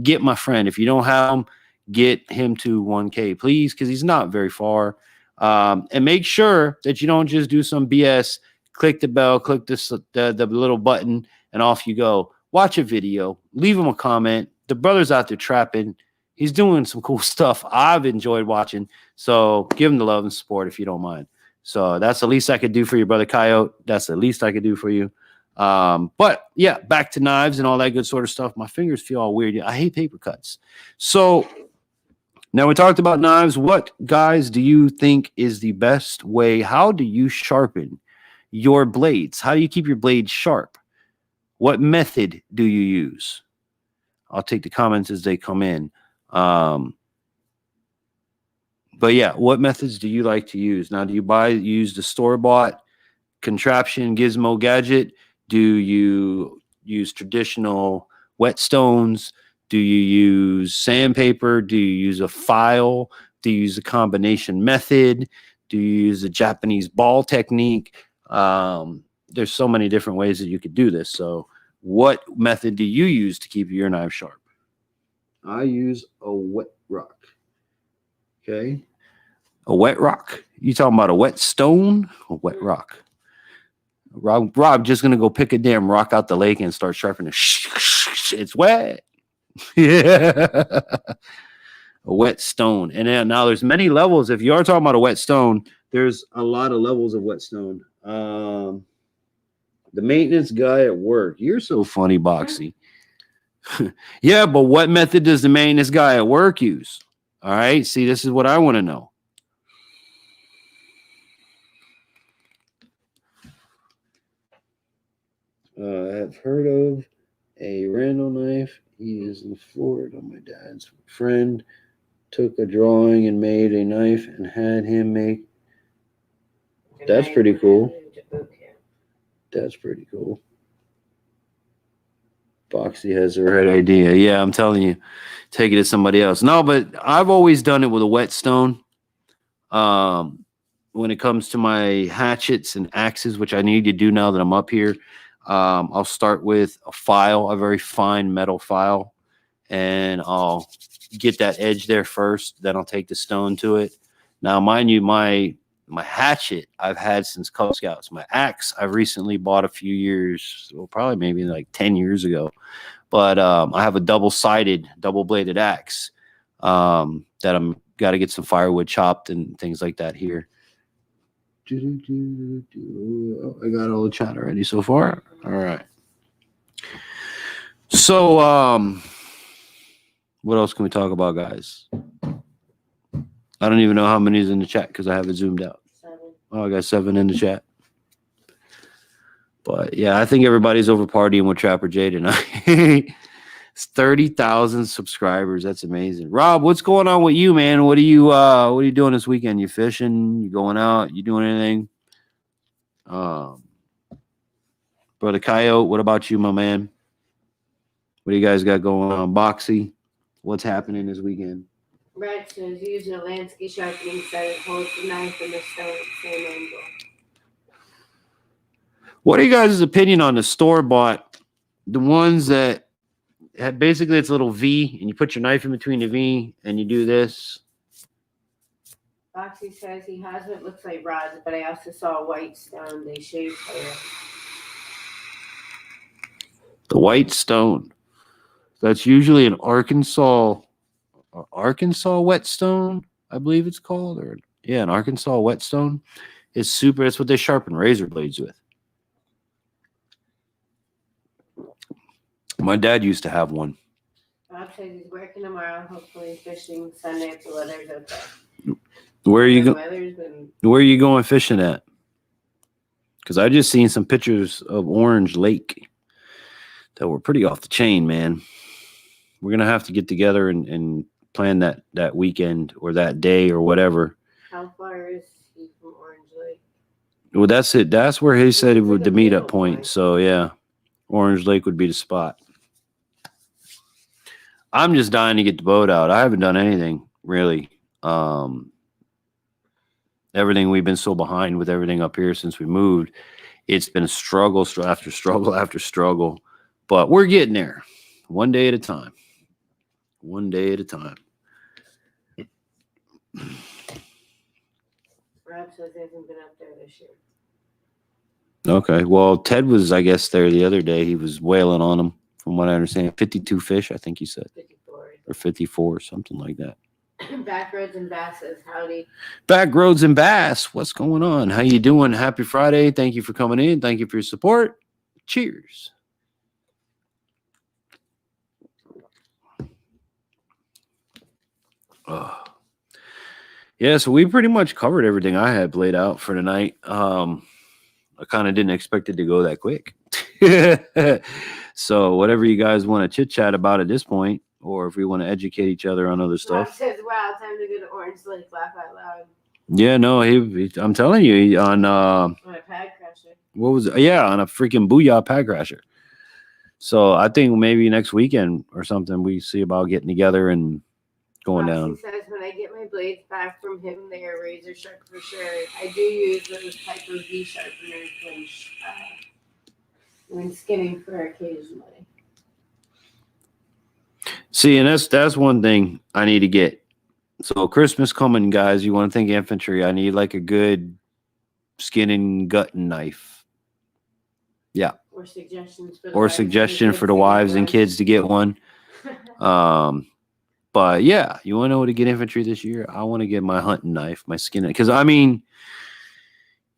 Get my friend. If you don't have him, get him to 1K, please, because he's not very far. And make sure that you don't just do some BS. Click the bell, click the little button, and off you go. Watch a video. Leave him a comment. The brother's out there trapping. He's doing some cool stuff I've enjoyed watching. So give him the love and support if you don't mind. So that's the least I could do for you, brother Coyote. That's the least I could do for you. But yeah, back to knives and all that good sort of stuff. My fingers feel all weird. I hate paper cuts. So now we talked about knives. What, guys, do you think is the best way? How do you sharpen your blades? How do you keep your blades sharp? What method do you use? I'll take the comments as they come in. But yeah, what methods do you like to use? Now, do you use the store-bought contraption gizmo gadget? Do you use traditional whetstones? Do you use sandpaper? Do you use a file? Do you use a combination method? Do you use a Japanese ball technique? There's so many different ways that you could do this. So what method do you use to keep your knife sharp? I use a wet rock. Okay. A wet rock. You talking about a wet stone or wet rock? Rob just going to go pick a damn rock out the lake and start sharpening. It's wet. Yeah. A wet stone. And then now there's many levels. If you are talking about a wet stone, there's a lot of levels of wet stone. The maintenance guy at work. You're so funny, Boxy. Yeah, but what method does the maintenance guy at work use? All right. See, this is what I want to know. I've heard of a Randall knife. He is in Florida. My dad's friend took a drawing and made a knife and had him make. That's pretty cool. That's pretty cool. Boxy has the right idea. Yeah, I'm telling you, take it to somebody else. No, but I've always done it with a whetstone. When it comes to my hatchets and axes, which I need to do now that I'm up here, I'll start with a file, a very fine metal file, and I'll get that edge there first. Then I'll take the stone to it. Now, mind you, my hatchet I've had since Cub Scouts. My axe I've recently bought a few years, well, probably maybe like 10 years ago. But I have a double-sided, double-bladed axe that I'm got to get some firewood chopped and things like that here. I got all the chat already so far. All right. So what else can we talk about, guys? I don't even know how many is in the chat because I have it zoomed out. 7. Oh, I got 7 in the chat. But yeah, I think everybody's over partying with Trapper Jay tonight. It's 30,000 subscribers. That's amazing. Rob, what's going on with you, man? What are you doing this weekend? You fishing? You going out? You doing anything? Brother Coyote, what about you, my man? What do you guys got going on? Boxy, what's happening this weekend? Wright says using a landscape sharpening set holds the knife and the stone at the same angle. What are you guys' opinion on the store-bought? The ones that have basically it's a little V, and you put your knife in between the V, and you do this. Boxy says he has what looks like rods, but I also saw a white stone. They shaved hair. The white stone. That's usually an Arkansas whetstone, I believe it's called. Or yeah, an Arkansas whetstone. It's super. That's what they sharpen razor blades with. My dad used to have one. Bob says he's working tomorrow, hopefully fishing Sunday if the weather's okay. Where are you The going? weather's been Where are you going fishing at? Because I just seen some pictures of Orange Lake that were pretty off the chain, man. We're gonna have to get together and plan that weekend or that day or whatever. how far is he from Orange Lake? Well, that's it. That's where he said it It's would like the a meetup middle point. point. So yeah, Orange Lake would be the spot. I'm just dying to get the boat out. I haven't done anything really. Everything we've been so behind with everything up here since we moved. It's been a struggle after struggle after struggle, but we're getting there, one day at a time. One day at a time. Rob says he hasn't been up there this year. Okay. Well, Ted was, I guess, there the other day. He was wailing on them, from what I understand. 52 fish, I think he said. 54. Or 54, something like that. Backroads and Bass says howdy. Back Roads and Bass, what's going on? How you doing? Happy Friday. Thank you for coming in. Thank you for your support. Cheers. Yeah, so we pretty much covered everything I had laid out for tonight. I kind of didn't expect it to go that quick. So whatever you guys want to chit chat about at this point, or if we want to educate each other on other Rob stuff. says, wow, time to go to Orange Lake. Laugh out loud. Yeah, no, I'm telling you, on On a pad crasher. what was it? Yeah, on a freaking Booyah pad crasher. So I think maybe next weekend or something we see about getting together and going down. He says, when I get my blades back from him, they are razor sharp for sure. I do use those type of V sharpeners when skinning for occasionally. See, and that's one thing I need to get. So Christmas coming, guys. You want to think infantry? I need like a good skin and gutting knife. Yeah. Or suggestions for the Or wives suggestion and for the wives and kids to get one. But yeah, you want to know what to get infantry this year? I want to get my hunting knife, my skin, because I mean,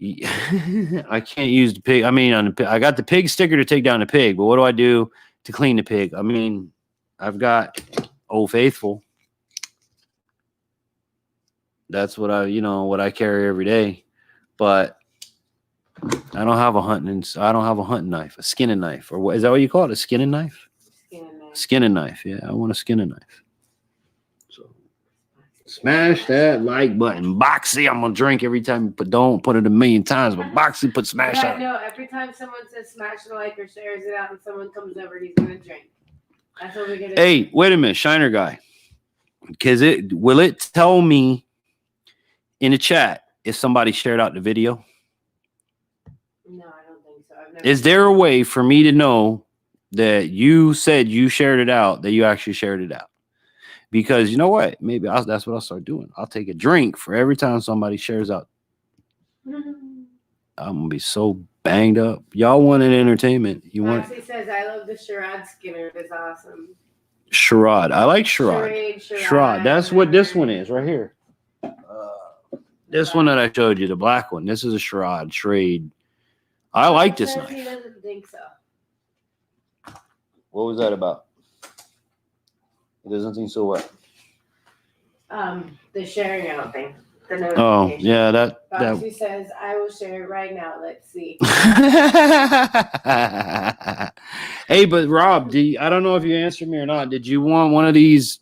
I can't use the pig. I mean, I got the pig sticker to take down the pig, but what do I do to clean the pig? I mean, I've got Old Faithful. That's what I carry every day, but I don't have a hunting knife, a skinning knife, or what is that what you call it? A skinning knife? Skinning knife. Yeah, I want a skinning knife. So smash that like button. Boxy, I'm gonna drink every time, but don't put it a million times. But Boxy, put smash Yeah, out. no, every time someone says smash the like or shares it out and someone comes over, he's gonna drink. That's what we're gonna do. Hey, wait a minute, Shiner guy. Because will it tell me in the chat if somebody shared out the video? No, I don't think so. Is there a way for me to know that you said you shared it out, that you actually shared it out? Because you know what? Maybe that's what I'll start doing. I'll take a drink for every time somebody shares out. I'm going to be so banged up. Y'all want an entertainment. Maxie says, I love the charade skinner. It's awesome. Charade. I like charade. Charade. That's what this one is right here. This one that I showed you, the black one. This is a charade. I like this knife. He doesn't think so. What was that about? It doesn't think so what? The sharing out thing. The Oh, notification. yeah, that. Foxy says, I will share it right now. Let's see. Hey, but Rob, I don't know if you answered me or not. Did you want one of these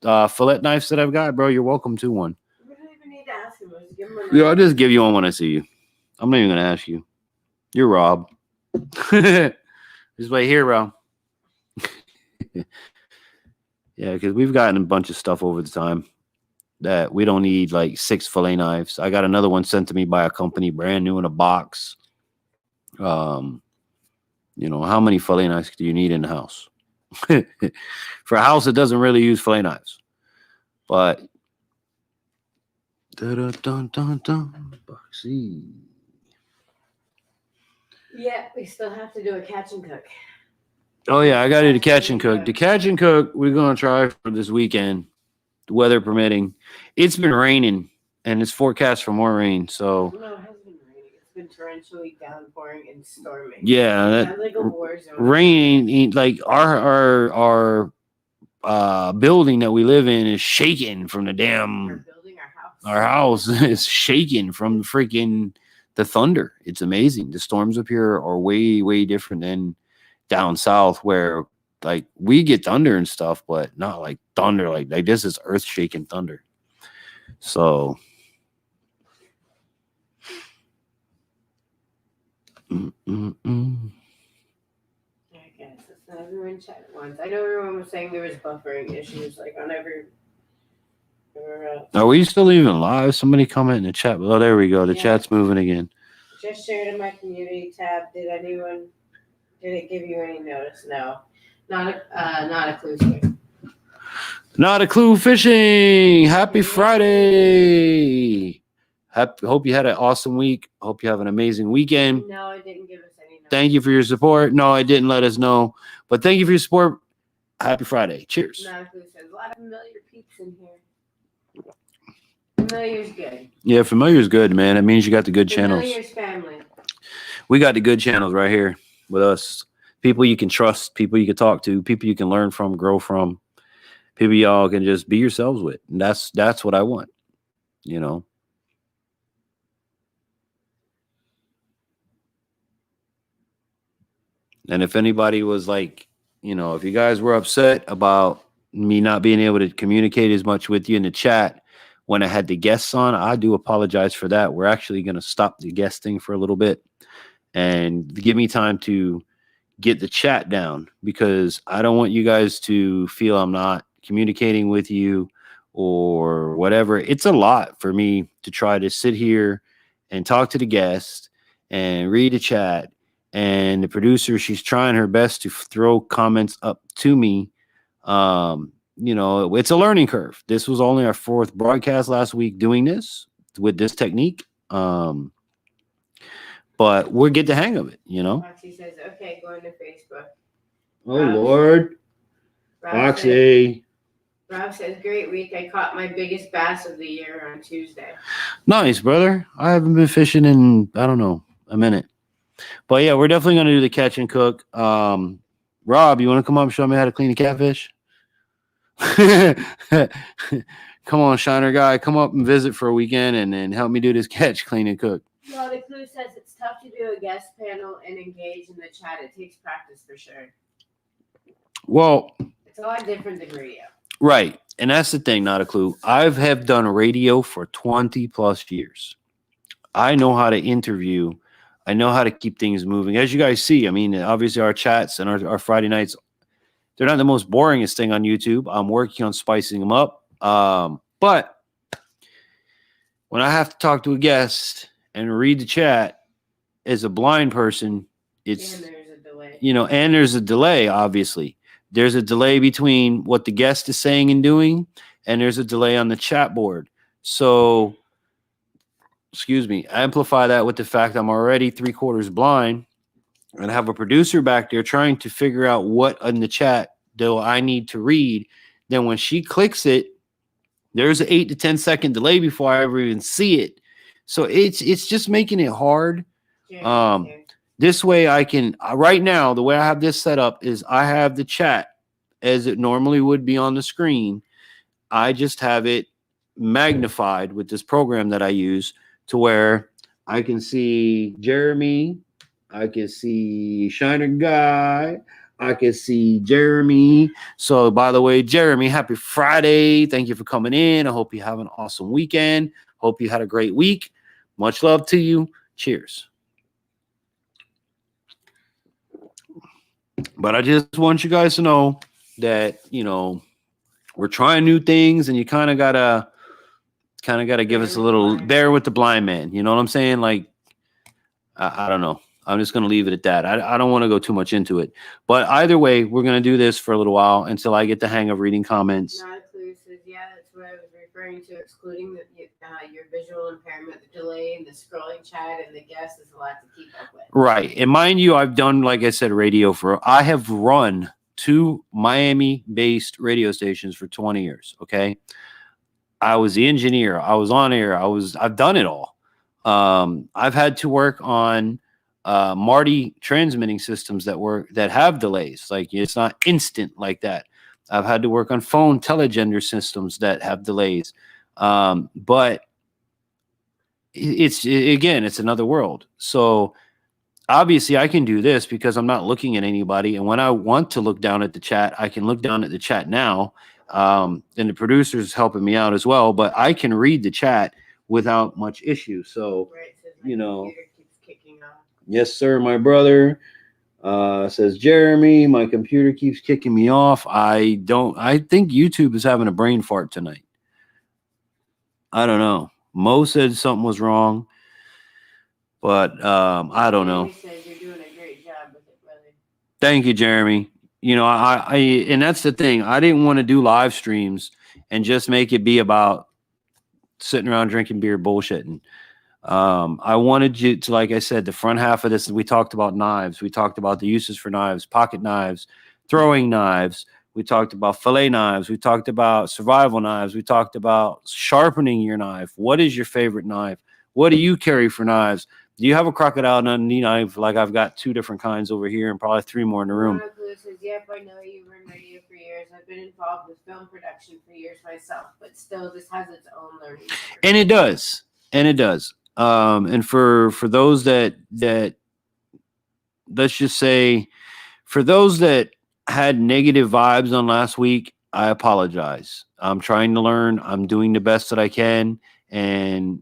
fillet knives that I've got, bro? You're welcome to one. We don't even need to ask him. Just give him a Yeah, I'll just give you one when I see you. I'm not even going to ask you. You're Rob. Just wait here, Rob. Yeah, because we've gotten a bunch of stuff over the time that we don't need like 6 fillet knives. I got another one sent to me by a company, brand new in a box. How many fillet knives do you need in the house? For a house that doesn't really use fillet knives. But Boxy. Yeah, we still have to do a catch and cook. Oh yeah, I got to do the catch and cook. The catch and cook we're gonna try for this weekend, the weather permitting. It's been raining and it's forecast for more rain. So No, it hasn't been raining. It's been torrentially downpouring and storming. yeah, that like a war zone. rain, like our building that we live in is shaking from the Our damn. building, our house. Our house is shaking from freaking the thunder. It's amazing. The storms up here are way, way different than down south where like we get thunder and stuff, but not like thunder. Like this is earth shaking thunder. So I guess it's not everyone chat at once. I know everyone was saying there was buffering issues like on every. Are we still even live? Somebody comment in the chat. Oh, there we go. The chat's moving again. Just shared in my community tab. Did it give you any notice? No. Not a clue here. Not a clue fishing. Happy Friday. Hope you had an awesome week. Hope you have an amazing weekend. No, it didn't give us any notice. Thank you for your support. No, it didn't let us know. But thank you for your support. Happy Friday. Cheers. Not a clue says a lot of familiar peeps in here. Familiar's good. Yeah, familiar's good, man. It means you got the good channels. Familiar's family. We got the good channels right here with us. People you can trust, people you can talk to, people you can learn from, grow from, people y'all can just be yourselves with. And that's what I want, you know. And if anybody was like, you know, if you guys were upset about me not being able to communicate as much with you in the chat when I had the guests on, I do apologize for that. We're actually going to stop the guesting for a little bit and give me time to get the chat down, because I don't want you guys to feel I'm not communicating with you or whatever. It's a lot for me to try to sit here and talk to the guest and read the chat. And the producer, she's trying her best to throw comments up to me. You know, it's a learning curve. This was only our 4th broadcast last week doing this with this technique. But we'll get the hang of it, you know. Roxy says, okay, going to Facebook. Oh, Lord. Roxy. Rob says, great week. I caught my biggest bass of the year on Tuesday. Nice, brother. I haven't been fishing in, I don't know, a minute. But yeah, we're definitely going to do the catch and cook. Rob, you want to come up and show me how to clean a catfish? Come on, Shiner guy. Come up and visit for a weekend and then help me do this catch, clean, and cook. Well, the clue says it's tough to do a guest panel and engage in the chat. It takes practice for sure. Well, it's a lot different than radio. Right. And that's the thing, not a clue. I have done radio for 20 plus years. I know how to interview. I know how to keep things moving. As you guys see, I mean, obviously our chats and our Friday nights, they're not the most boringest thing on YouTube. I'm working on spicing them up. But when I have to talk to a guest and read the chat as a blind person, it's, and there's a delay. You know, and there's a delay, obviously. There's a delay between what the guest is saying and doing, and there's a delay on the chat board. So, excuse me, amplify that with the fact I'm already 3/4 blind and have a producer back there trying to figure out what in the chat do I need to read. Then when she clicks it, there's an 8 to 10 second delay before I ever even see it. So it's just making it hard. This way I can, right now, the way I have this set up is I have the chat as it normally would be on the screen. I just have it magnified with this program that I use to where I can see Jeremy, I can see Shiner Guy, I can see Jeremy. So, by the way, Jeremy, happy Friday. Thank you for coming in. I hope you have an awesome weekend. Hope you had a great week. Much love to you. Cheers. But I just want you guys to know that, you know, we're trying new things and you kind of gotta give us a little bear with the blind man. You know what I'm saying? Like, I don't know. I'm just going to leave it at that. I don't want to go too much into it. But either way, we're going to do this for a little while until I get the hang of reading comments. Not a clue says, yeah, that's what I was referring to, excluding your visual impairment, the delay, and the scrolling chat, and the guest is a lot to keep up with. Right. And mind you, I've done, like I said, radio I have run 2 Miami-based radio stations for 20 years, okay? I was the engineer. I was on air. I've done it all. I've had to work on Marty transmitting systems that have delays. Like, it's not instant like that. I've had to work on phone telegender systems that have delays. But it's another world. So obviously I can do this because I'm not looking at anybody. And when I want to look down at the chat, I can look down at the chat now. And the producer's helping me out as well, but I can read the chat without much issue. So, Wright says you know, computer keeps kicking off. yes, sir, my brother. Says Jeremy, my computer keeps kicking me off. I think YouTube is having a brain fart tonight. I don't know. Mo said something was wrong, but I don't know. Jeremy says you're doing a great job with it, brother. Thank you, Jeremy. You know, I and that's the thing. I didn't want to do live streams and just make it be about sitting around drinking beer, bullshitting. I wanted you to, like I said, the front half of this, we talked about knives. We talked about the uses for knives, pocket knives, throwing knives. We talked about fillet knives. We talked about survival knives. We talked about sharpening your knife. What is your favorite knife? What do you carry for knives? Do you have a crocodile knife? Like I've got 2 different kinds over here and probably 3 more in the room. Monica says, yep, I know you've been radio for years. I've been involved with film production for years myself, but still this has its own learning curve. And it does. And it does. And for those that let's just say, for those that had negative vibes on last week, I apologize. I'm trying to learn. I'm doing the best that I can. And,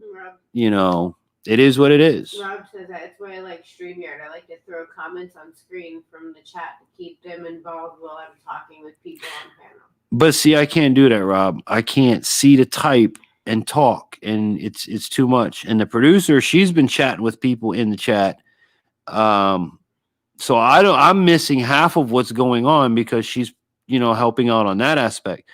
you know, it is what it is. Rob says that's why I like StreamYard. I like to throw comments on screen from the chat to keep them involved while I'm talking with people on panel. But see, I can't do that, Rob. I can't see the type and talk, and it's too much. And the producer, she's been chatting with people in the chat. So I'm missing half of what's going on because she's, you know, helping out on that aspect.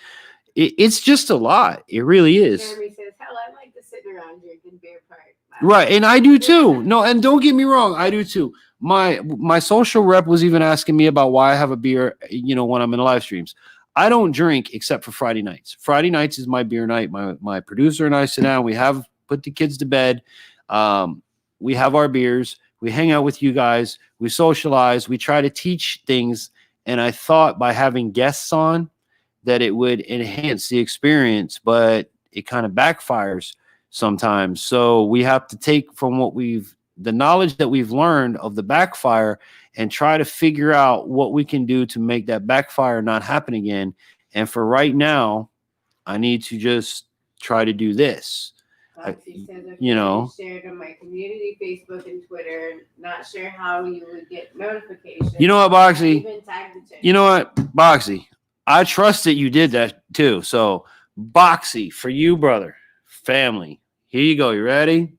It's just a lot. It really is. Jeremy says, hell, I like to sit around drinking beer part. Right, and I do too. No, and don't get me wrong, I do too. My social rep was even asking me about why I have a beer, you know, when I'm in live streams. I don't drink except for Friday nights. Friday nights is my beer night. My producer and I sit down. We have put the kids to bed. We have our beers. We hang out with you guys. We socialize. We try to teach things. And I thought by having guests on that it would enhance the experience, but it kind of backfires sometimes. So we have to take from the knowledge that we've learned of the backfire and try to figure out what we can do to make that backfire not happen again. And for right now, I need to just try to do this. You know, shared on my community Facebook and Twitter. Not sure how you would get notifications. You know what, Boxy? You know what, Boxy? I trust that you did that too. So, Boxy, for you, brother, family. Here you go. You ready?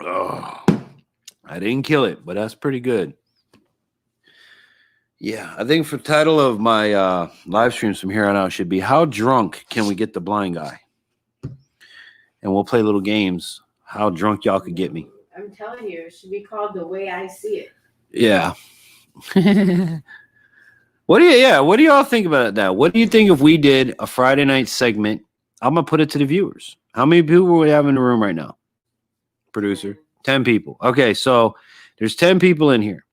Oh, I didn't kill it, but that's pretty good. Yeah, I think for the title of my live streams from here on out should be How Drunk Can We Get the Blind Guy? And we'll play little games. How drunk y'all could get me. I'm telling you, it should be called The Way I See It. Yeah. What do y'all think about that? What do you think if we did a Friday night segment? I'm gonna put it to the viewers. How many people we have in the room right now? Producer, 10 people. Okay, so there's 10 people in here.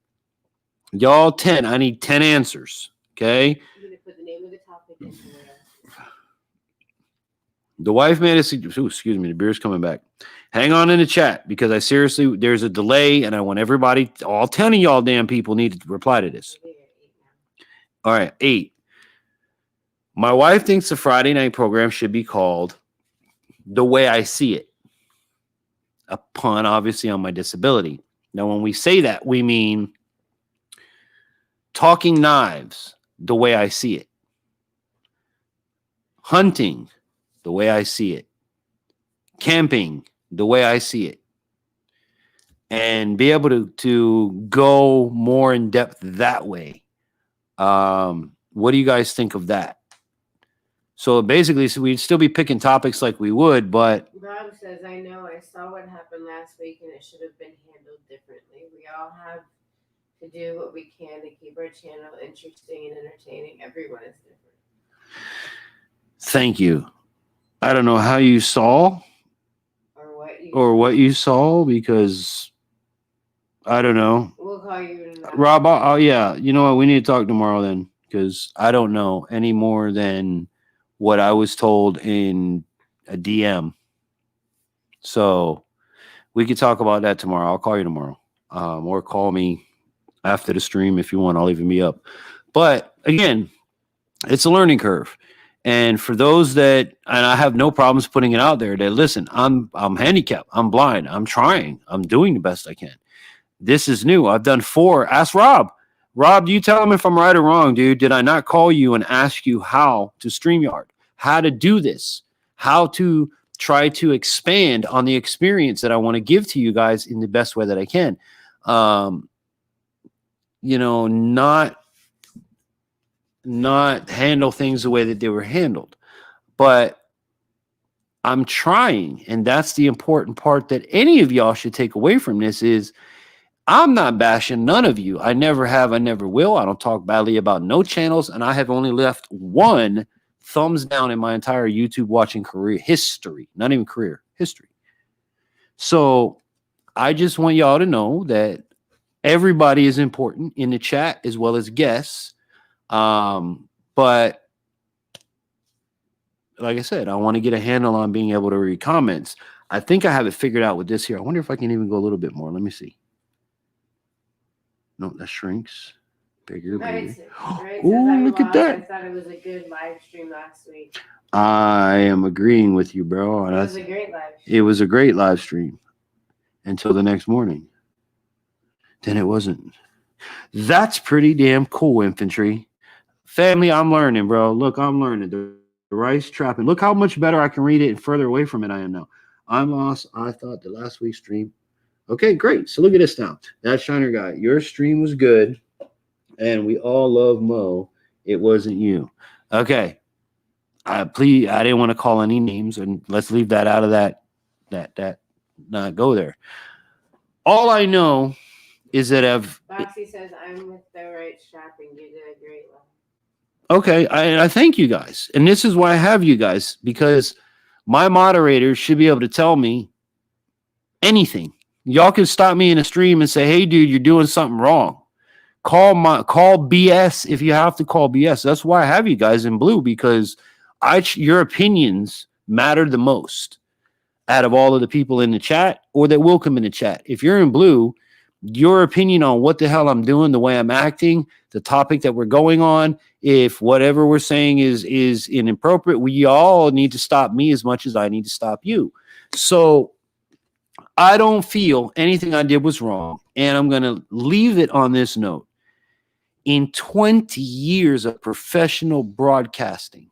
Y'all 10. I need 10 answers. Okay. I'm gonna put the name of the topic in there. The wife made us. Excuse me. The beer's coming back. Hang on in the chat because I seriously, there's a delay, and I want everybody, all 10 of y'all damn people, need to reply to this. All right, 8. My wife thinks the Friday night program should be called The Way I See It. A pun, obviously, on my disability. Now, when we say that, we mean talking knives the way I see it. Hunting the way I see it. Camping the way I see it. And be able to go more in depth that way. What do you guys think of that? So basically, we'd still be picking topics like we would, but Rob says, I know I saw what happened last week and it should have been handled differently. We all have to do what we can to keep our channel interesting and entertaining. Everyone is different. Thank you. I don't know how you saw or what you saw because I don't know. We'll call you. Rob, yeah, you know what? We need to talk tomorrow then because I don't know any more than what I was told in a DM. So we could talk about that tomorrow. I'll call you tomorrow, or call me after the stream if you want. I'll even be up. But again, it's a learning curve. And for those that, and I have no problems putting it out there, that listen, I'm handicapped, I'm blind, I'm trying, I'm doing the best I can. This is new. I've done 4. Ask Rob. Rob, you tell him if I'm right or wrong, dude. Did I not call you and ask you how to StreamYard, how to do this, how to try to expand on the experience that I want to give to you guys in the best way that I can? Not handle things the way that they were handled, but I'm trying. And that's the important part that any of y'all should take away from this is I'm not bashing none of you. I never have. I never will. I don't talk badly about no channels. And I have only left 1 thumbs down in my entire YouTube watching career history, not even career history. So I just want y'all to know that everybody is important in the chat as well as guests. But like I said, I want to get a handle on being able to read comments. I think I have it figured out with this here. I wonder if I can even go a little bit more. Let me see. No, that shrinks. Bigger, bigger. Right, Oh, look at that. I thought it was a good live stream last week. I am agreeing with you, bro. It was a great live stream. It was a great live stream until the next morning. Then it wasn't. That's pretty damn cool, infantry. Family, I'm learning, bro. Look, I'm learning. The rice trapping. Look how much better I can read it and further away from it I am now. I'm lost. I thought the last week's stream. Okay, great. So look at this now. That Shiner guy. Your stream was good. And we all love Mo. It wasn't you. Okay. Please, I didn't want to call any names, and let's leave that out of that not go there. All I know is that Boxy says, I'm with the right strapping. You did a great one. Okay, I thank you guys. And this is why I have you guys, because my moderators should be able to tell me anything. Y'all can stop me in a stream and say, hey, dude, you're doing something wrong. Call BS if you have to call BS. That's why I have you guys in blue, because your opinions matter the most out of all of the people in the chat or that will come in the chat. If you're in blue, your opinion on what the hell I'm doing, the way I'm acting, the topic that we're going on, if whatever we're saying is inappropriate, we all need to stop me as much as I need to stop you. So I don't feel anything I did was wrong, and I'm going to leave it on this note. In 20 years of professional broadcasting,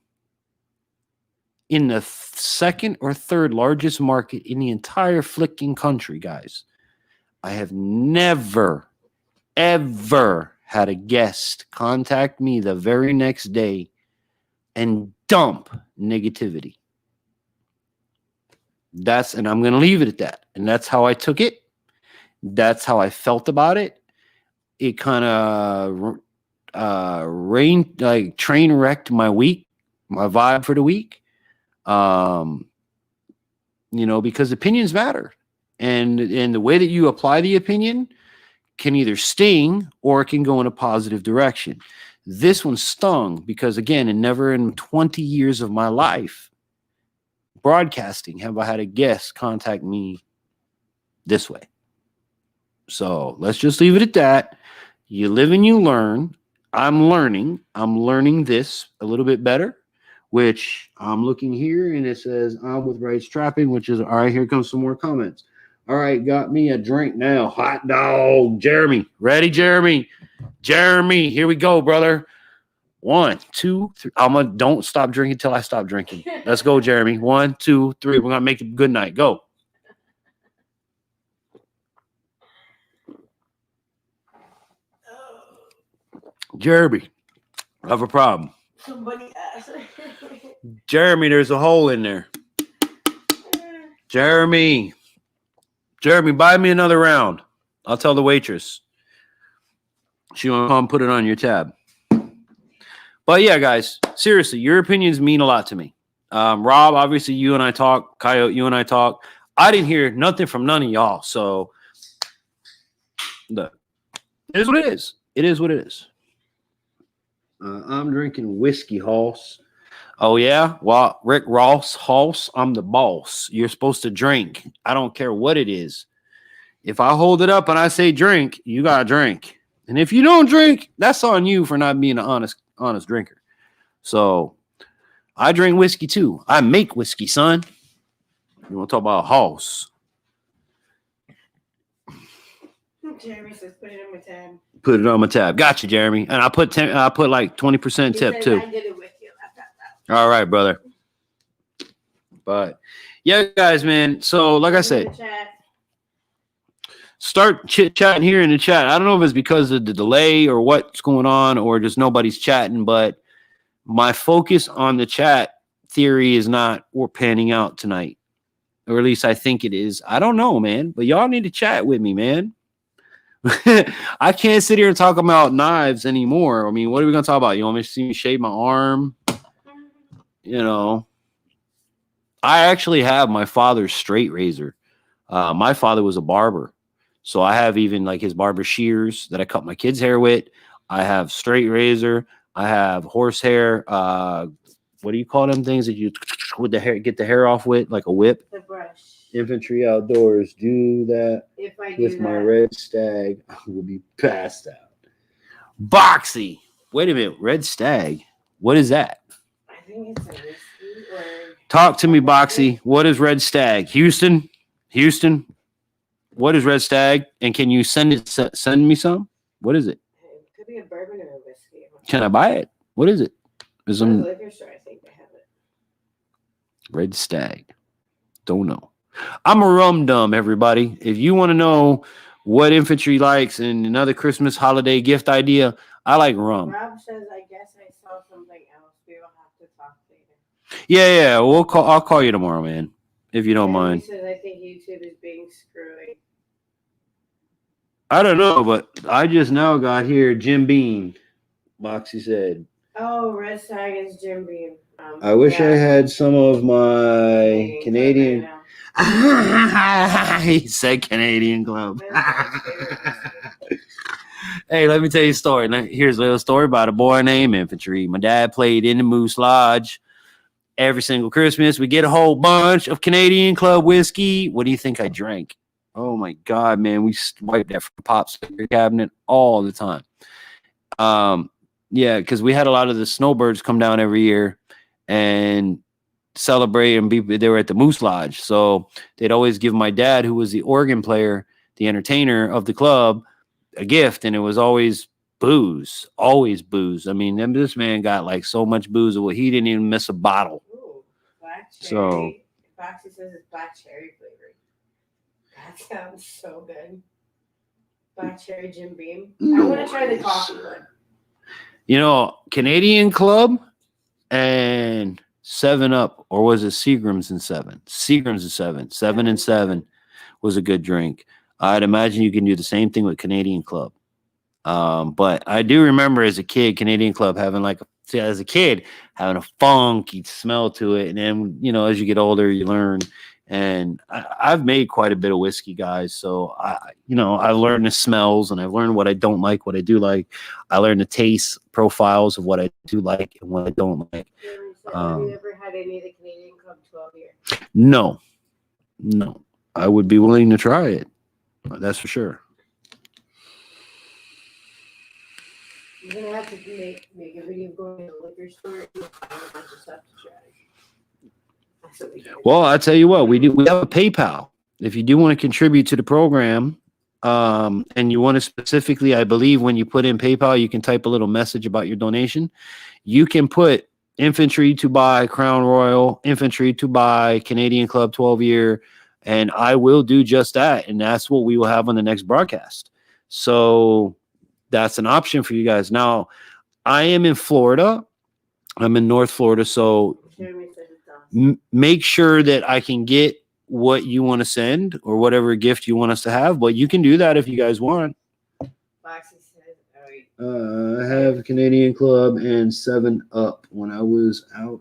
in the second or third largest market in the entire flicking country, guys, I have never, ever had a guest contact me the very next day and dump negativity. And I'm going to leave it at that. And that's how I took it. That's how I felt about it. It kind of train wrecked my week, my vibe for the week. Because opinions matter. And the way that you apply the opinion can either sting or it can go in a positive direction. This one stung because, again, and never in 20 years of my life broadcasting have I had a guest contact me this way. So let's just leave it at that. You live and you learn. I'm learning this a little bit better, which I'm looking here and it says I'm with Wright Strapping, which is all right. Here comes some more comments. All right, got me a drink now. Hot dog. Jeremy. Ready, Jeremy? Jeremy, here we go, brother. 1, 2, 3. Don't stop drinking till I stop drinking. Let's go, Jeremy. 1, 2, 3. We're gonna make it good night. Go. Jeremy, I have a problem. Somebody asked. Jeremy, there's a hole in there. Jeremy, buy me another round. I'll tell the waitress. She won't come put it on your tab. But yeah, guys, seriously, your opinions mean a lot to me. Rob, obviously, you and I talk. Coyote, you and I talk. I didn't hear nothing from none of y'all. So, look, it is what it is. It is what it is. I'm drinking whiskey, Hoss. Oh yeah, well, Rick Ross, Hoss, I'm the boss. You're supposed to drink. I don't care what it is. If I hold it up and I say drink, you gotta drink. And if you don't drink, that's on you for not being an honest drinker. So I drink whiskey too. I make whiskey, son. You want to talk about Hoss? Jeremy says put it on my tab. Put it on my tab. Gotcha, Jeremy. And I put like 20% He tip says, too. I did it with you. All right, brother. But yeah, guys, man. So like I said, start chit-chatting here in the chat. I don't know if it's because of the delay or what's going on or just nobody's chatting, but my focus on the chat theory is not panning out tonight. Or at least I think it is. I don't know, man. But y'all need to chat with me, man. I can't sit here and talk about knives anymore. I mean, what are we going to talk about? You want me to see me shave my arm? You know. I actually have my father's straight razor. My father was a barber. So I have even like his barber shears that I cut my kids' hair with. I have straight razor. I have horsehair. What do you call them things that you with the hair get the hair off with, like a whip? The brush. Infantry Outdoors. Do that if I with do my that. red stag. I will be passed out. Boxy. Wait a minute. Red stag. What is that? I think it's a whiskey or. Talk to me, Boxy. What is red stag? Houston. What is red stag? And can you send me some? What is it? It could be a bourbon or a whiskey. Can I buy it? What is it? Is a liquor store, I think they have it. Red stag. Don't know. I'm a rum dum, everybody. If you want to know what infantry likes and another Christmas holiday gift idea, I like rum. Rob says, I guess I saw something else. We will have to talk later. Yeah. I'll call you tomorrow, man. If you don't mind. He says, I think YouTube is being screwy. I don't know, but I just now got here Jim Beam. Moxie said. Oh, red stag is Jim Beam. I wish I had some of my Canadian. He said Canadian Club. Hey, let me tell you a story. Here's a little story about a boy named Infantry. My dad played in the Moose Lodge. Every single Christmas, we get a whole bunch of Canadian Club whiskey. What do you think I drank? Oh, my God, man. We wiped that from Pop's cabinet all the time. Yeah, because we had a lot of the snowbirds come down every year and celebrate and they were at the Moose Lodge. So they'd always give my dad, who was the organ player, the entertainer of the club, a gift. And it was always booze. I mean, this man got like so much booze that he didn't even miss a bottle. Ooh, black cherry. So Foxy says it's black cherry flavored. That sounds so good. Black cherry Jim Beam. I want to try the coffee one. You know, Canadian Club and 7-Up, or was it Seagram's and 7? Seagram's and 7. 7 and 7 was a good drink. I'd imagine you can do the same thing with Canadian Club. But I do remember as a kid, Canadian Club having having a funky smell to it. And then, you know, as you get older, you learn. And I've made quite a bit of whiskey, guys. So, I've learned the smells and I've learned what I don't like, what I do like. I learned the taste profiles of what I do like and what I don't like. Have you ever had any of the Canadian Club 12 year? No. I would be willing to try it. That's for sure. You're going to have to make a video going to the liquor store and buy a bunch of stuff to try. Well, I tell you what, we have a PayPal. If you do want to contribute to the program, and you want to specifically, I believe when you put in PayPal, you can type a little message about your donation. You can put infantry to buy Crown Royal, infantry to buy Canadian Club 12 year, and I will do just that. And that's what we will have on the next broadcast. So that's an option for you guys. Now, I am in Florida. I'm in North Florida, so make sure that I can get what you want to send or whatever gift you want us to have, but you can do that if you guys want. I have Canadian Club and 7-Up when I was out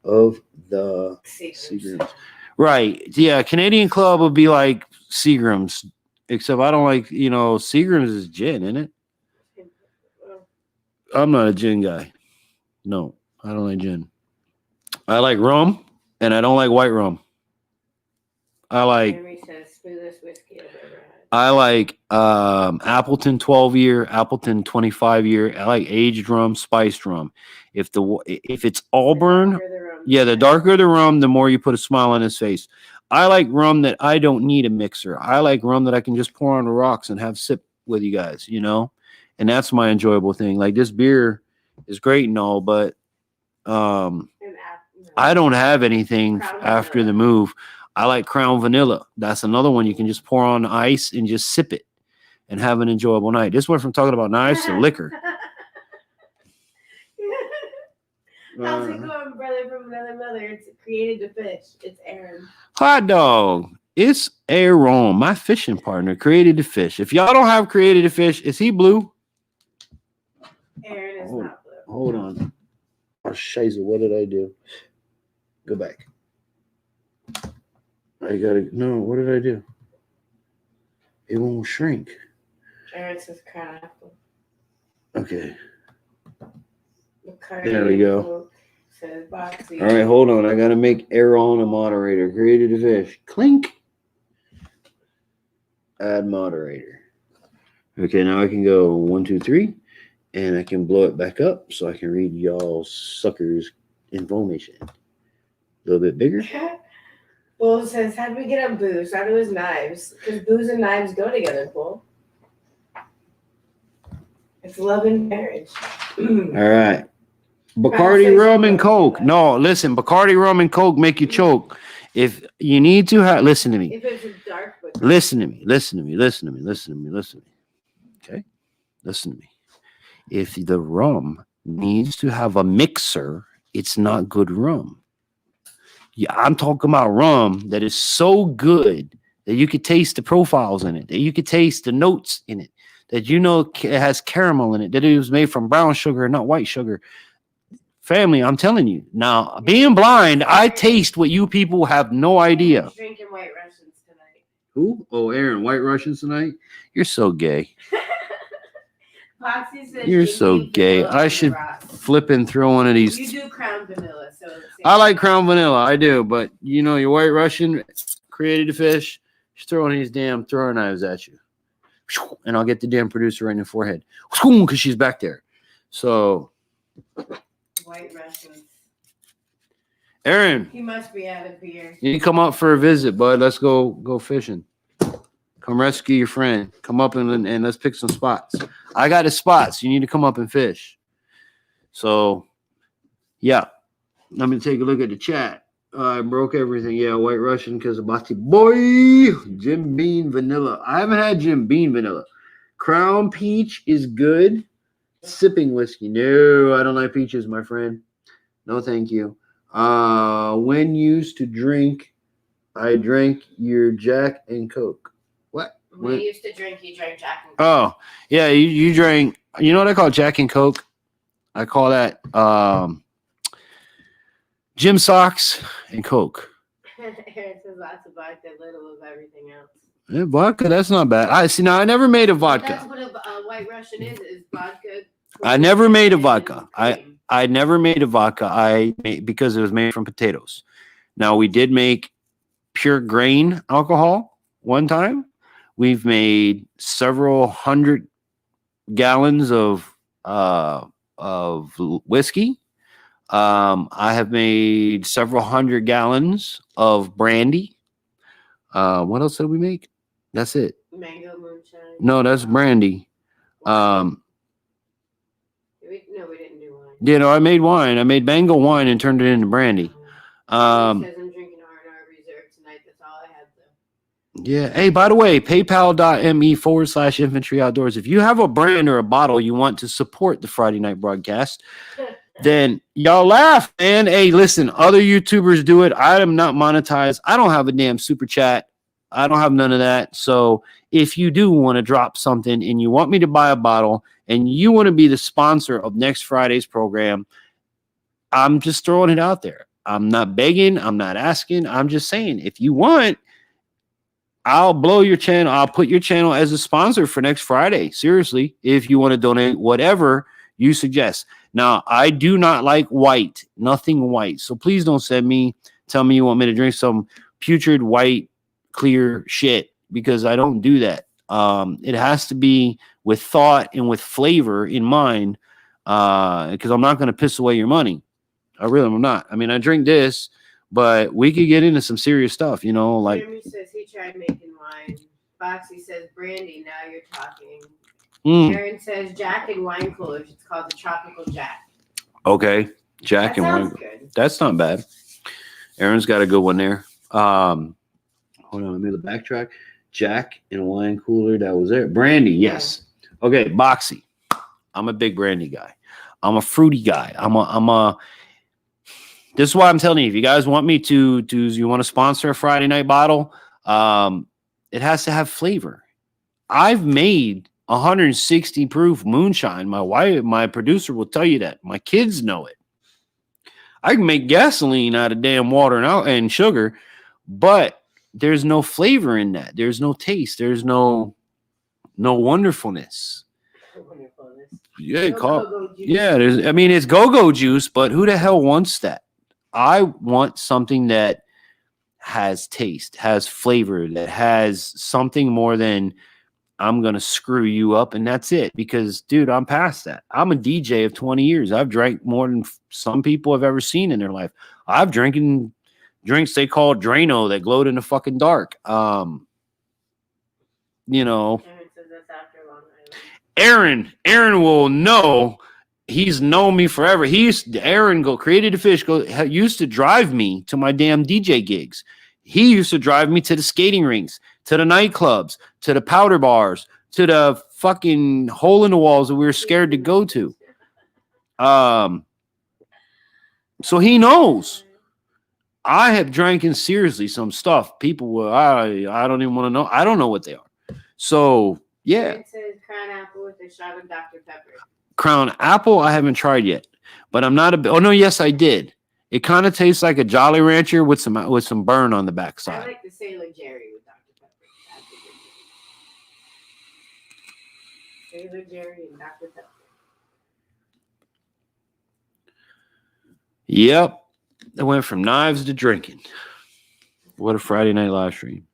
of the Seagram's. Right. Yeah, Canadian Club would be like Seagram's, except I don't like, Seagram's is gin, isn't it? I'm not a gin guy. No, I don't like gin. I like rum, and I don't like white rum. I like Henry says smoothest whiskey I've ever had. I like Appleton 12-year, Appleton 25-year. I like aged rum, spiced rum. If it's Auburn, darker the rum, yeah, the darker the rum, the more you put a smile on his face. I like rum that I don't need a mixer. I like rum that I can just pour on the rocks and have sip with you guys, you know? And that's my enjoyable thing. Like this beer is great and all, but I don't have anything Crown after Vanilla. the move. I like Crown Vanilla. That's another one you can just pour on ice and just sip it and have an enjoyable night. This went from talking about knives to liquor. How's it going, brother from another mother? It's created to fish. It's Aaron. Hot dog. It's Aaron, my fishing partner, created to fish. If y'all don't have created to fish, is he blue? Aaron is not blue. Hold on. Oh, shiza, what did I do? Go back. What did I do? It won't shrink. Aaron says crown apple. Okay. McCarty There we go. Says boxy. All right, hold on. I got to make Aaron a moderator. Created a fish. Clink. Add moderator. Okay, now I can go 1, 2, 3, and I can blow it back up so I can read y'all suckers' information. A little bit bigger. Bull says, how do we get on booze? How do his knives? Because booze and knives go together, Bull. It's love and marriage. All right. Bacardi rum and Coke. No, listen, Bacardi rum and Coke make you choke. If you need to have, listen to me. If it's a dark book. Listen to me. Okay? Listen to me. If the rum needs to have a mixer, it's not good rum. Yeah, I'm talking about rum that is so good that you could taste the profiles in it, that you could taste the notes in it, that you know it has caramel in it, that it was made from brown sugar and not white sugar. Family, I'm telling you. Now, being blind, I taste what you people have no idea. He's drinking White Russians tonight. Who? Oh, Aaron, White Russians tonight? You're so gay. Foxy says You're so gay. I should flip and throw one of these. You do Crown Vanilla, so I like Crown Vanilla, I do, but you know your White Russian created a fish. She's throwing these damn throwing knives at you, and I'll get the damn producer right in the forehead because she's back there. So, White Russians. Aaron, He must be out of beer. you come up for a visit, bud. Let's go fishing. Come rescue your friend. Come up and let's pick some spots. I got the spots. You need to come up and fish. So, yeah. Let me take a look at the chat. I broke everything. Yeah, White Russian because of Bati Boy. Jim Beam Vanilla. I haven't had Jim Beam Vanilla. Crown Peach is good. Sipping whiskey. No, I don't like peaches, my friend. No, thank you. When used to drink, I drank your Jack and Coke. What? When you used to drink, you drank Jack and Coke. Oh, yeah, you drank. You know what I call Jack and Coke? I call that gym socks and Coke. Aaron says lots of vodka, little of everything else. Yeah, vodka, that's not bad. I see. Now I never made a vodka. That's what a White Russian is vodka. I never made a vodka. I never made a vodka. I made because it was made from potatoes. Now we did make pure grain alcohol one time. We've made several hundred gallons of whiskey. I have made several hundred gallons of brandy. What else did we make? That's it. Mango moonshine. No, that's brandy. No, we didn't do wine. You know, I made wine. I made mango wine and turned it into brandy. He says I'm drinking R&R Reserve tonight. That's all I had, though. Yeah. Hey, by the way, paypal.me/infantry outdoors. If you have a brand or a bottle you want to support the Friday night broadcast, then y'all laugh, man. Hey, listen, other YouTubers do it. I am not monetized. I don't have a damn super chat. I don't have none of that. So if you do want to drop something and you want me to buy a bottle and you want to be the sponsor of next Friday's program, I'm just throwing it out there. I'm not begging. I'm not asking. I'm just saying, if you want, I'll blow your channel. I'll put your channel as a sponsor for next Friday. Seriously, if you want to donate whatever you suggest. Now, I do not like white, nothing white. So please don't tell me you want me to drink some putrid white clear shit, because I don't do that. It has to be with thought and with flavor in mind, because I'm not going to piss away your money. I really am not. I mean, I drink this, but we could get into some serious stuff, like. Jeremy says he tried making wine. Foxy says brandy. Now you're talking. Aaron says Jack and wine coolers. It's called the Tropical Jack. Okay, Jack that and wine. Good. That's not bad. Aaron's got a good one there. Hold on, let me backtrack. Jack and wine cooler. That was it. Brandy, yes. Okay, Boxy. I'm a big brandy guy. I'm a fruity guy. This is why I'm telling you, if you guys want me to you want to sponsor a Friday night bottle, it has to have flavor. I've made 160 proof moonshine. My producer will tell you that. My kids know it. I can make gasoline out of damn water and sugar, but there's no flavor in that. There's no taste. There's no wonderfulness. Yeah, it's go-go juice, but who the hell wants that? I want something that has taste, has flavor, that has something more than I'm going to screw you up and that's it. Because, dude, I'm past that. I'm a DJ of 20 years. I've drank more than some people have ever seen in their life. I've drinking drinks they call Drano that glowed in the fucking dark. Aaron will know. He's known me forever. Created a fish, used to drive me to my damn DJ gigs. He used to drive me to the skating rinks, to the nightclubs, to the powder bars, to the fucking hole in the walls that we were scared to go to. So he knows. I have drank seriously some stuff. People were, I don't even want to know. I don't know what they are. So, yeah. It says Crown Apple with a shot of Dr. Pepper. Crown Apple, I haven't tried yet. But I'm not oh, no, yes, I did. It kind of tastes like a Jolly Rancher with some burn on the backside. I like the Sailor Jerry with Dr. Pepper. Sailor Jerry and Dr. Pepper. Yep. I went from knives to drinking. What a Friday night live stream.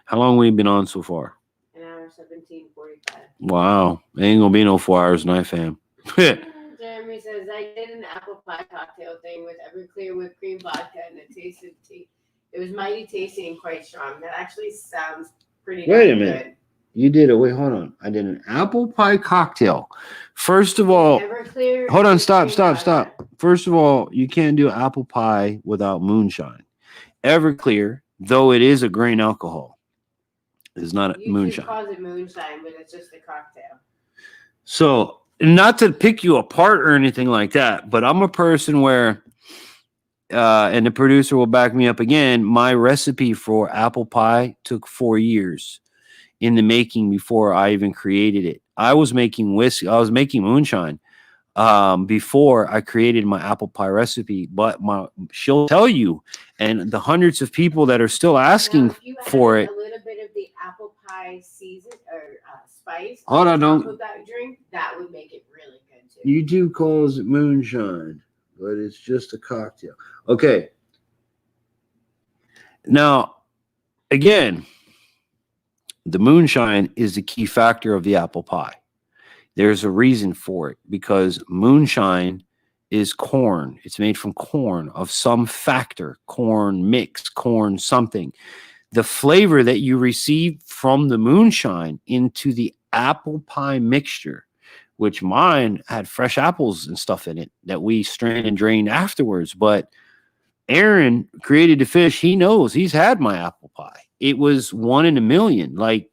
How long have we been on so far? An hour 17:45. Wow. Ain't going to be no 4 hours tonight, fam. Jeremy says, I did an apple pie cocktail thing with Everclear whipped cream vodka and it tasted it was mighty tasty and quite strong. That actually sounds pretty good. Wait a minute. You did it. Wait, hold on. I did an apple pie cocktail. First of all, Everclear. Hold on. Stop. First of all, you can't do apple pie without moonshine. Everclear, though it is a grain alcohol, is not a moonshine. YouTube calls it moonshine, but it's just a cocktail. So, not to pick you apart or anything like that, but I'm a person where, and the producer will back me up again, my recipe for apple pie took 4 years in the making before I even created it. I was making whiskey. I was making moonshine before I created my apple pie recipe. But she'll tell you, and the hundreds of people that are still asking for it. A little bit of the apple pie season or spice. Hold on, don't. With that drink, that would make it really good too. YouTube calls it moonshine, but it's just a cocktail. Okay. Now, again, the moonshine is the key factor of the apple pie. There's a reason for it because moonshine is corn. It's made from corn of some factor, corn mix, corn something. The flavor that you receive from the moonshine into the apple pie mixture, which mine had fresh apples and stuff in it that we strained and drained afterwards. But Aaron created the fish. He knows. He's had my apple pie. It was 1 in a million. Like,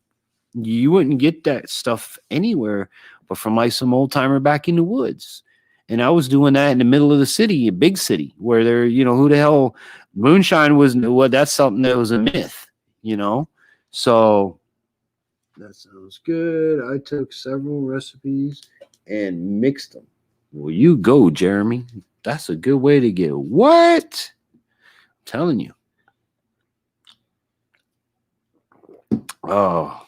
you wouldn't get that stuff anywhere but from like some old timer back in the woods. And I was doing that in the middle of the city, a big city, where there, who the hell, moonshine was, well, that's something that was a myth, So that sounds good. I took several recipes and mixed them. Well, you go, Jeremy. That's a good way to get what? I'm telling you. Oh.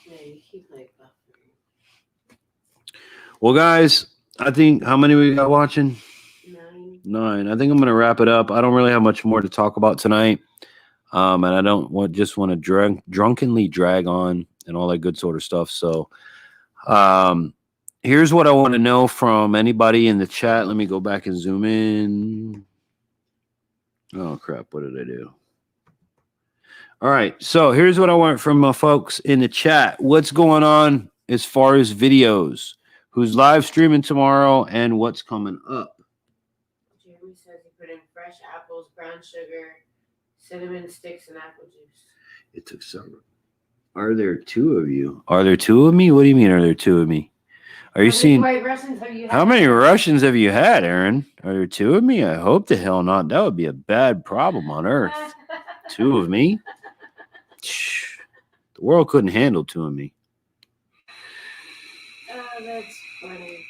Well, guys, I think how many we got watching? 9. 9. I think I'm gonna wrap it up. I don't really have much more to talk about tonight. And I don't want to drunkenly drag on and all that good sort of stuff. So here's what I want to know from anybody in the chat. Let me go back and zoom in. Oh crap, what did I do? All right, so here's what I want from my folks in the chat. What's going on as far as videos? Who's live streaming tomorrow and what's coming up? Jeremy says he put in fresh apples, brown sugar, cinnamon sticks, and apple juice. It took several. Are there 2 of you? Are there 2 of me? What do you mean, are there 2 of me? Are you seeing? White Russians have you had? How many Russians have you had, Aaron? Are there 2 of me? I hope the hell not. That would be a bad problem on Earth. 2 of me? The world couldn't handle 2 of me. Oh, that's funny.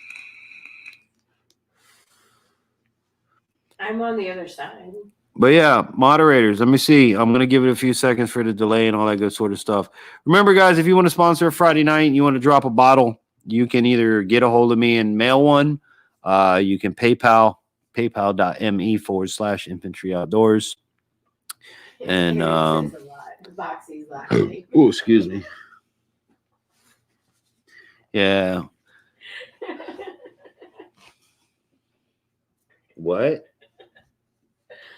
I'm on the other side. But yeah, moderators, let me see. I'm going to give it a few seconds for the delay and all that good sort of stuff. Remember, guys, if you want to sponsor a Friday night and you want to drop a bottle, you can either get a hold of me and mail one. You can paypal.me/infantry outdoors. And oh, excuse me. Yeah. What?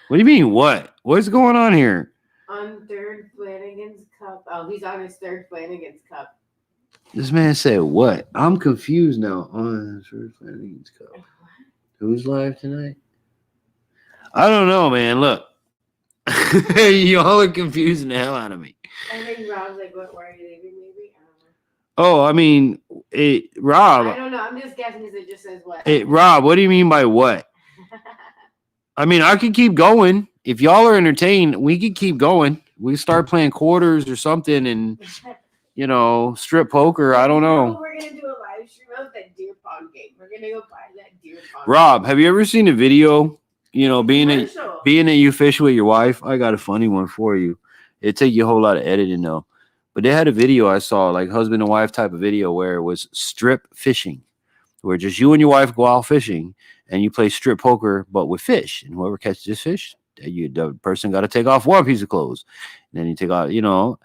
What do you mean, what? What's going on here? On 3rd Flanagan's Cup. Oh, he's on his 3rd Flanagan's Cup. This man said what? I'm confused now. On 3rd Flanagan's Cup. Who's live tonight? I don't know, man. Look. Y'all are confusing the hell out of me. I think Rob's like, what, why are you leaving, maybe? I don't know. Oh, I mean, Rob. I don't know. I'm just guessing because it just says what. Rob, what do you mean by what? I mean, I could keep going. If y'all are entertained, we could keep going. We start playing quarters or something and, you know, strip poker. I don't know. We're going to do a live stream of that deer pond game. We're going to go buy that deer pond Rob, game. have you ever seen a video, you know, being that you fish with your wife? I got a funny one for you. It'd take you a whole lot of editing, though. But they had a video I saw, like husband and wife type of video where it was strip fishing, where just you and your wife go out fishing and you play strip poker, but with fish. And whoever catches this fish, the person got to take off one piece of clothes. And then you take off, you know.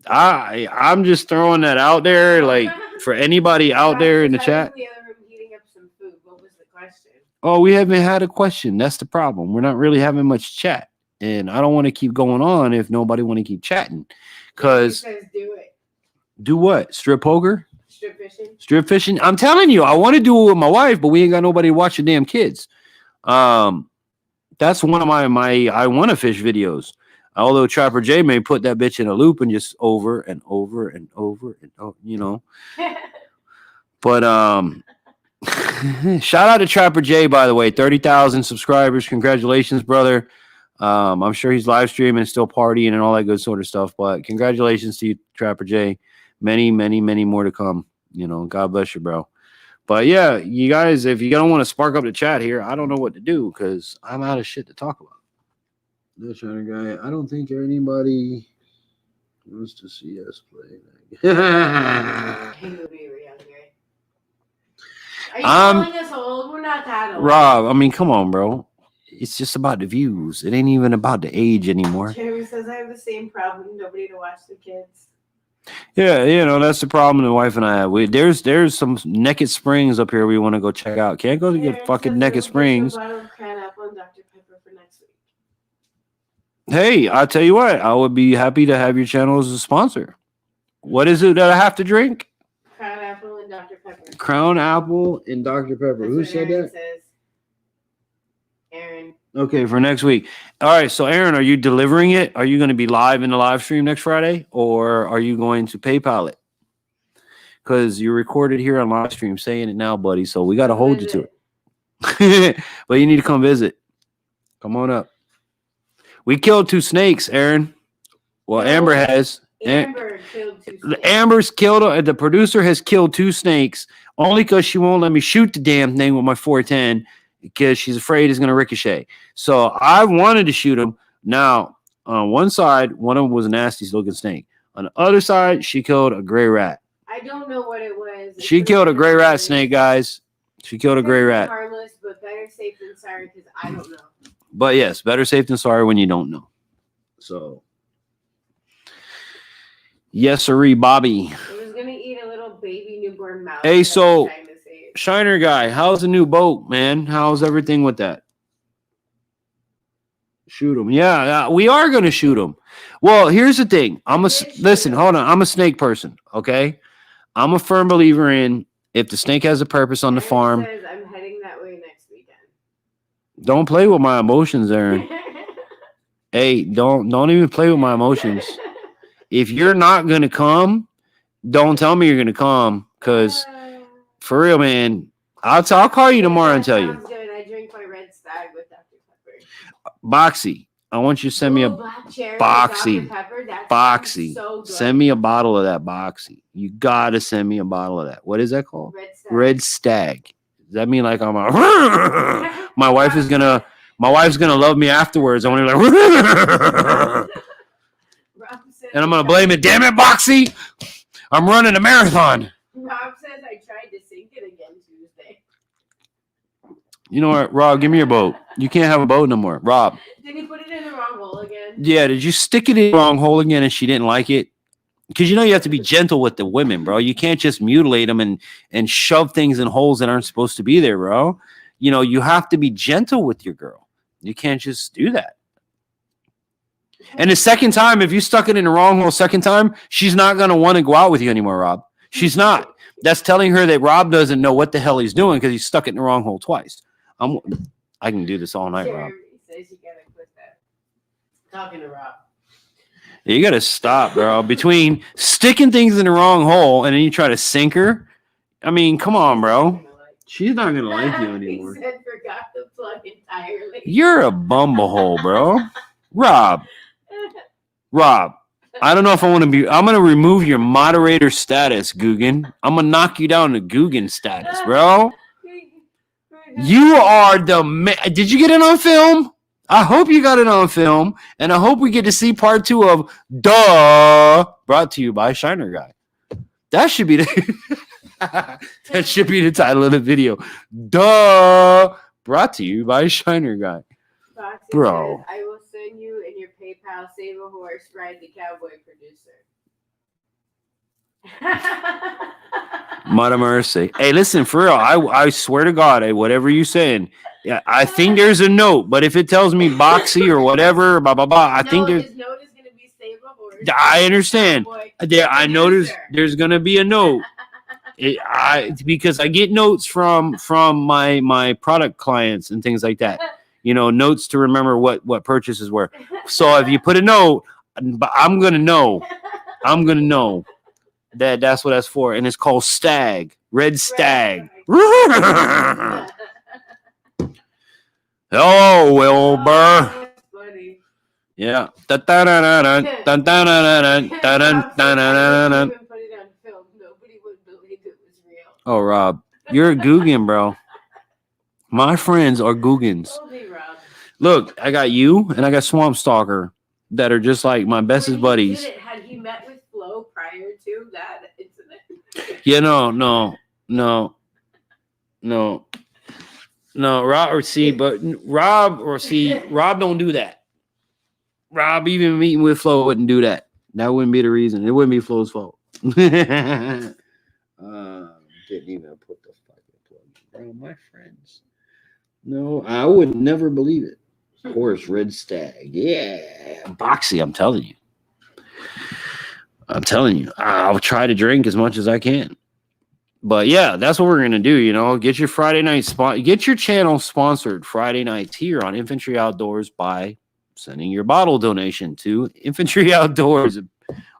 I'm just throwing that out there, like for anybody out there in the chat. Heating up some food. What was the question? Oh, we haven't had a question. That's the problem. We're not really having much chat. And I don't want to keep going on if nobody want to keep chatting. Because do it. Do what? Strip poker? Strip fishing. Strip fishing. I'm telling you, I want to do it with my wife, but we ain't got nobody to watch the damn kids. That's one of my I want to fish videos. Although Trapper J may put that bitch in a loop and just over and over and over and over, you know. But shout out to Trapper J, by the way, 30,000 subscribers. Congratulations, brother. I'm sure he's live streaming and still partying and all that good sort of stuff. But congratulations to you, Trapper J. Many, many, many more to come. You know, God bless you, bro. But yeah, you guys, if you don't want to spark up the chat here, I don't know what to do because I'm out of shit to talk about. No China guy. I don't think anybody wants to see us play. Are you calling us old? We're not that old. Rob, I mean, come on, bro. It's just about the views. It ain't even about the age anymore. Jeremy says I have the same problem. Nobody to watch the kids. Yeah, you know, that's the problem the wife and I have. There's some Naked Springs up here we want to go check out. Can't go to get fucking Naked Springs. Hey, I'll tell you what, I would be happy to have your channel as a sponsor. What is it that I have to drink? Crown Apple and Dr. Pepper. Crown Apple and Dr. Pepper. That's Who said Aaron that? Says. Aaron. Okay, for next week. All right, so Aaron, are you delivering it? Are you going to be live in the live stream next Friday? Or are you going to PayPal it? Because you recorded here on live stream saying it now, buddy, so we got to hold you to it. But you need to come visit. Come on up. We killed 2 snakes, Aaron. Well, Amber has. Amber killed 2 snakes. Amber's killed. The producer has killed 2 snakes only because she won't let me shoot the damn thing with my 410 because she's afraid it's going to ricochet. So I wanted to shoot him. Now, on one side, one of them was a nasty looking snake. On the other side, she killed a gray rat. I don't know what it was. She killed a gray rat snake, guys. She killed a gray rat. Harmless, but better safe than sorry because I don't know. But yes, better safe than sorry when you don't know. So, yes, sirree, Bobby. I was gonna eat a little baby newborn mouse. Hey, so Shiner guy, how's the new boat, man? How's everything with that? Shoot him. Yeah, we are gonna shoot him. Well, here's the thing. Listen. Hold on. I'm a snake person. Okay, I'm a firm believer in if the snake has a purpose on the farm. Says I'm heading that way next weekend. Don't play with my emotions, Aaron. Hey, don't even play with my emotions. If you're not gonna come, don't tell me you're gonna come, cause for real, man, I'll call you tomorrow and tell you. Good. I drink my red stag with Dr. Pepper. Boxy, I want you to send me a Boxy. Boxy. So send me a bottle of that Boxy. You gotta send me a bottle of that. What is that called? Red Stag. Does that mean like I'm a my wife's gonna love me afterwards? I'm gonna be like and I'm gonna blame it. Damn it, Boxy! I'm running a marathon. Rob says I tried to sink it again Tuesday. You know what, Rob? Give me your boat. You can't have a boat no more, Rob. Did he put it in the wrong hole again? Yeah, did you stick it in the wrong hole again and she didn't like it? Because you know you have to be gentle with the women, bro. You can't just mutilate them and shove things in holes that aren't supposed to be there, bro. You know, you have to be gentle with your girl. You can't just do that. And the second time, if you stuck it in the wrong hole second time, she's not going to want to go out with you anymore, Rob. She's not. That's telling her that Rob doesn't know what the hell he's doing because he stuck it in the wrong hole twice. I can do this all night, Rob. Says you gotta quit that. Talking to Rob. You got to stop, bro. Between sticking things in the wrong hole and then you try to sink her. I mean, come on, bro. She's not going to like you anymore. He said forgot the plug entirely. You're a bumblehole, bro. Rob, I don't know if I want to be. I'm going to remove your moderator status, Guggen. I'm going to knock you down to Guggen status, bro. You are the man. Did you get it on film? I hope you got it on film. And I hope we get to see part 2 of Duh, brought to you by Shiner Guy. That should be that should be the title of the video. Duh, brought to you by Shiner Guy. Bro. Says, I will send you in your PayPal, save a horse, ride the cowboy producer. Mother mercy. Hey, listen, for real, I swear to God, whatever you saying, yeah, I think there's a note, but if it tells me Boxy or whatever, blah blah blah, I think there's. His note is gonna be save a horse. I understand. I know there's gonna be a note. Because I get notes from my product clients and things like that. You know, notes to remember what purchases were. So if you put a note, I'm gonna know. That's what that's for, and it's called Stag, Red Stag. Oh, Wilbur. Yeah. Oh, Rob, you're a Guggen, bro. My friends are Guggins. Look, I got you and I got Swamp Stalker that are just like my bestest buddies. Had he met with Flo prior to that incident? Yeah, no. Rob don't do that. Rob even meeting with Flo wouldn't do that. That wouldn't be the reason. It wouldn't be Flo's fault. Didn't even put the fucking plug in. Bro, my friends. No, I would never believe it. Of course, Red Stag. Yeah. Boxy, I'm telling you. I'll try to drink as much as I can. But yeah, that's what we're going to do, you know. Get your Friday night get your channel sponsored Friday nights here on Infantry Outdoors by sending your bottle donation to Infantry Outdoors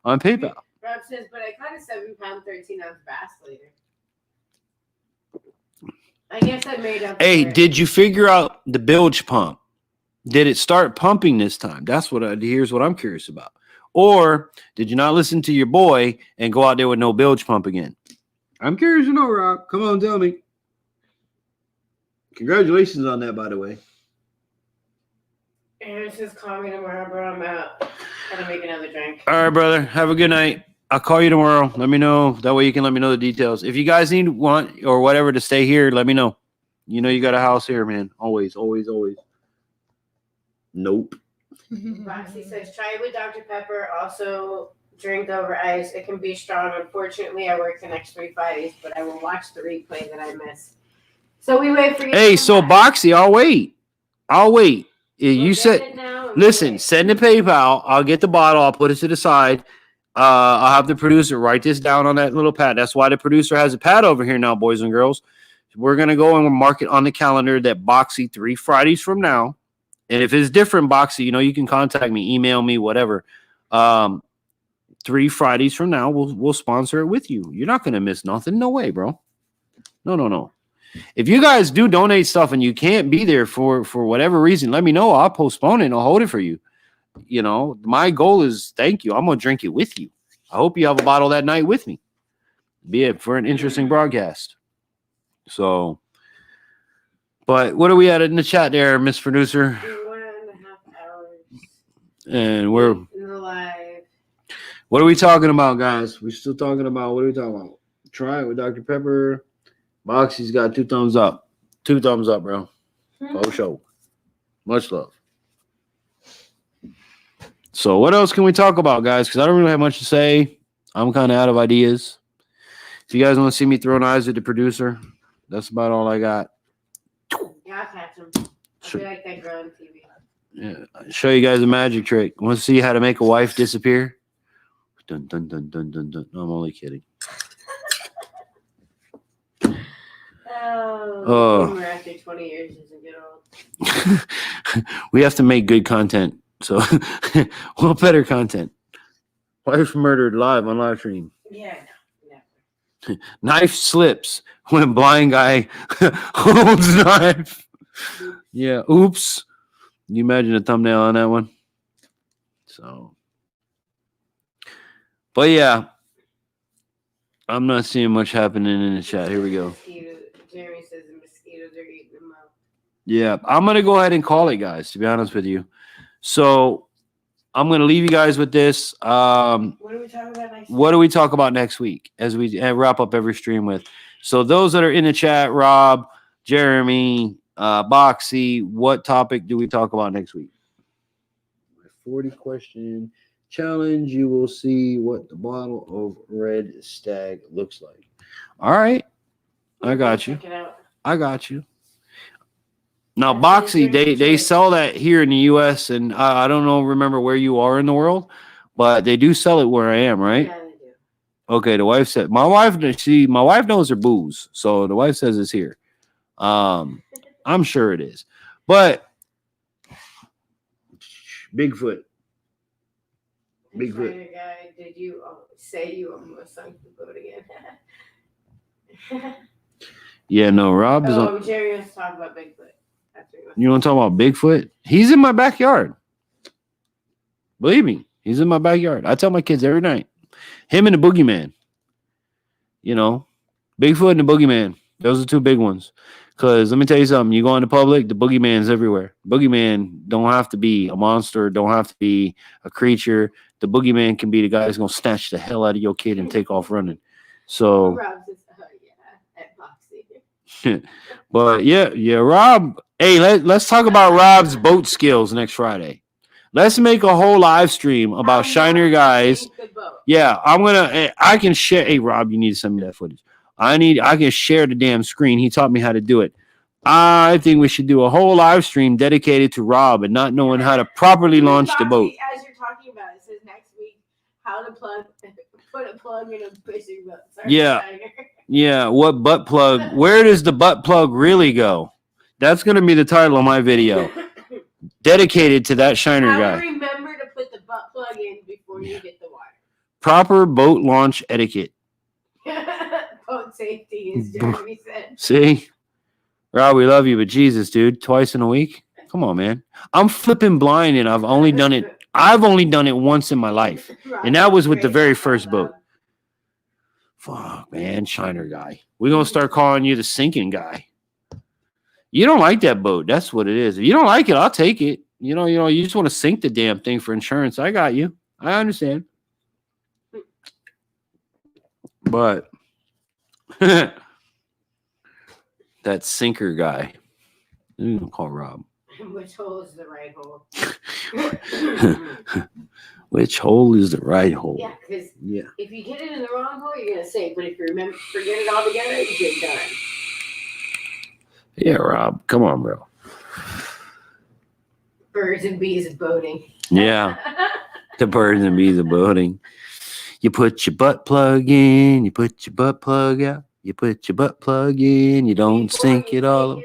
on PayPal. Rob says, but I caught a 7-pound, 13-ounce bass later. I guess I made up. Hey, did you figure out the bilge pump? Did it start pumping this time? Here's what I'm curious about. Or did you not listen to your boy and go out there with no bilge pump again? I'm curious to know, Rob. Come on, tell me. Congratulations on that, by the way. Aaron says, call me tomorrow, bro. I'm out. Gotta make another drink. All right, brother. Have a good night. I'll call you tomorrow. Let me know. That way you can let me know the details. If you guys want or whatever to stay here, let me know. You know you got a house here, man. Always, always, always. Nope. Roxy says, try it with Dr. Pepper. Also, drink over ice. It can be strong. Unfortunately, I work the next 3 Fridays, but I will watch the replay that I missed. So we wait for you. Hey, so Boxy, I'll wait. You said, listen, send the PayPal. I'll get the bottle. I'll put it to the side. I'll have the producer write this down on that little pad. That's why the producer has a pad over here now, boys and girls. We're going to go and mark it on the calendar that Boxy 3 Fridays from now. And if it's different, Boxy, you know, you can contact me, email me, whatever. 3 Fridays from now, we'll sponsor it with you. You're not going to miss nothing. No way, bro. No. If you guys do donate stuff and you can't be there for whatever reason, let me know. I'll postpone it and I'll hold it for you. You know, my goal is thank you. I'm going to drink it with you. I hope you have a bottle that night with me. Be it for an interesting broadcast. So, but what are we at in the chat there, Miss Producer? 1.5 hours. And we're live. What are we talking about, guys? We're still talking about what are we talking about? Try it with Dr. Pepper. Boxy's got 2 thumbs up. 2 thumbs up, bro. For show. Much love. So what else can we talk about, guys? Because I don't really have much to say. I'm kind of out of ideas. If you guys want to see me throw knives at the producer, that's about all I got. Yeah, I'll catch him. I'll be like that girl on TV. Yeah, I'll show you guys a magic trick. Want to see how to make a wife disappear? Dun, dun, dun, dun, dun, dun. No, I'm only kidding. Oh, after 20 years doesn't get old. We have to make good content. So, well, better content. Wife murdered live on live stream. Yeah, no. Knife slips when blind guy holds knife. Yeah, oops. Can you imagine a thumbnail on that one? So, but yeah, I'm not seeing much happening in the chat. Here we go. Jeremy says the mosquitoes are eating them up. Yeah, I'm going to go ahead and call it, guys, to be honest with you. So I'm going to leave you guys with this. What are we talking about next week? What do we talk about next week as we wrap up every stream with? So those that are in the chat, Rob, Jeremy, Boxy, what topic do we talk about next week? 40 question challenge. You will see what the bottle of Red Stag looks like. All right. I got you. I got you. Now, Boxy, they sell that here in the U.S., and I don't remember where you are in the world, but they do sell it where I am, right? Yeah, they do. Okay, the wife said, my wife knows her booze, so the wife says it's here. I'm sure it is. But Bigfoot. Guy, did you say you almost sunk the boat again? Yeah, no, Rob is on. Jerry wants to talk about Bigfoot. You want to talk about Bigfoot? He's in my backyard. Believe me, he's in my backyard. I tell my kids every night. Him and the boogeyman. You know, Bigfoot and the boogeyman. Those are 2 big ones. Because let me tell you something. You go into public, the boogeyman's everywhere. Boogeyman don't have to be a monster. Don't have to be a creature. The boogeyman can be the guy who's going to snatch the hell out of your kid and take off running. So, but yeah, Rob. Hey, let's talk about Rob's boat skills next Friday. Let's make a whole live stream about Shiner guys. Yeah, I can share. Hey, Rob, you need to send me that footage. I can share the damn screen. He taught me how to do it. I think we should do a whole live stream dedicated to Rob and not knowing how to properly launch the boat. As you're talking about, it says next week how to put a plug in a fishing boat. Sorry, yeah. Shiner. Yeah, what butt plug? Where does the butt plug really go? That's going to be the title of my video. Dedicated to that Shiner guy. Remember to put the butt plug in before you get the water. Proper boat launch etiquette. Boat safety, as Jeremy said. See? Rob, we love you, but Jesus, dude, twice in a week? Come on, man. I'm flipping blind and I've only done it once in my life. And that was with the very first boat. Fuck, man, Shiner guy. We're going to start calling you the sinking guy. You don't like that boat. That's what it is. If you don't like it, I'll take it. You know, you just want to sink the damn thing for insurance. I got you. I understand. But that sinker guy, call Rob. Which hole is the right hole? Which hole is the right hole? Yeah, because if you get it in the wrong hole, you're gonna sink. But if you forget it all together, you get done. Yeah, Rob, come on, bro. Birds and bees boating. Yeah, the birds and bees are boating. You put your butt plug in, you put your butt plug out. You put your butt plug in, you don't sink it all.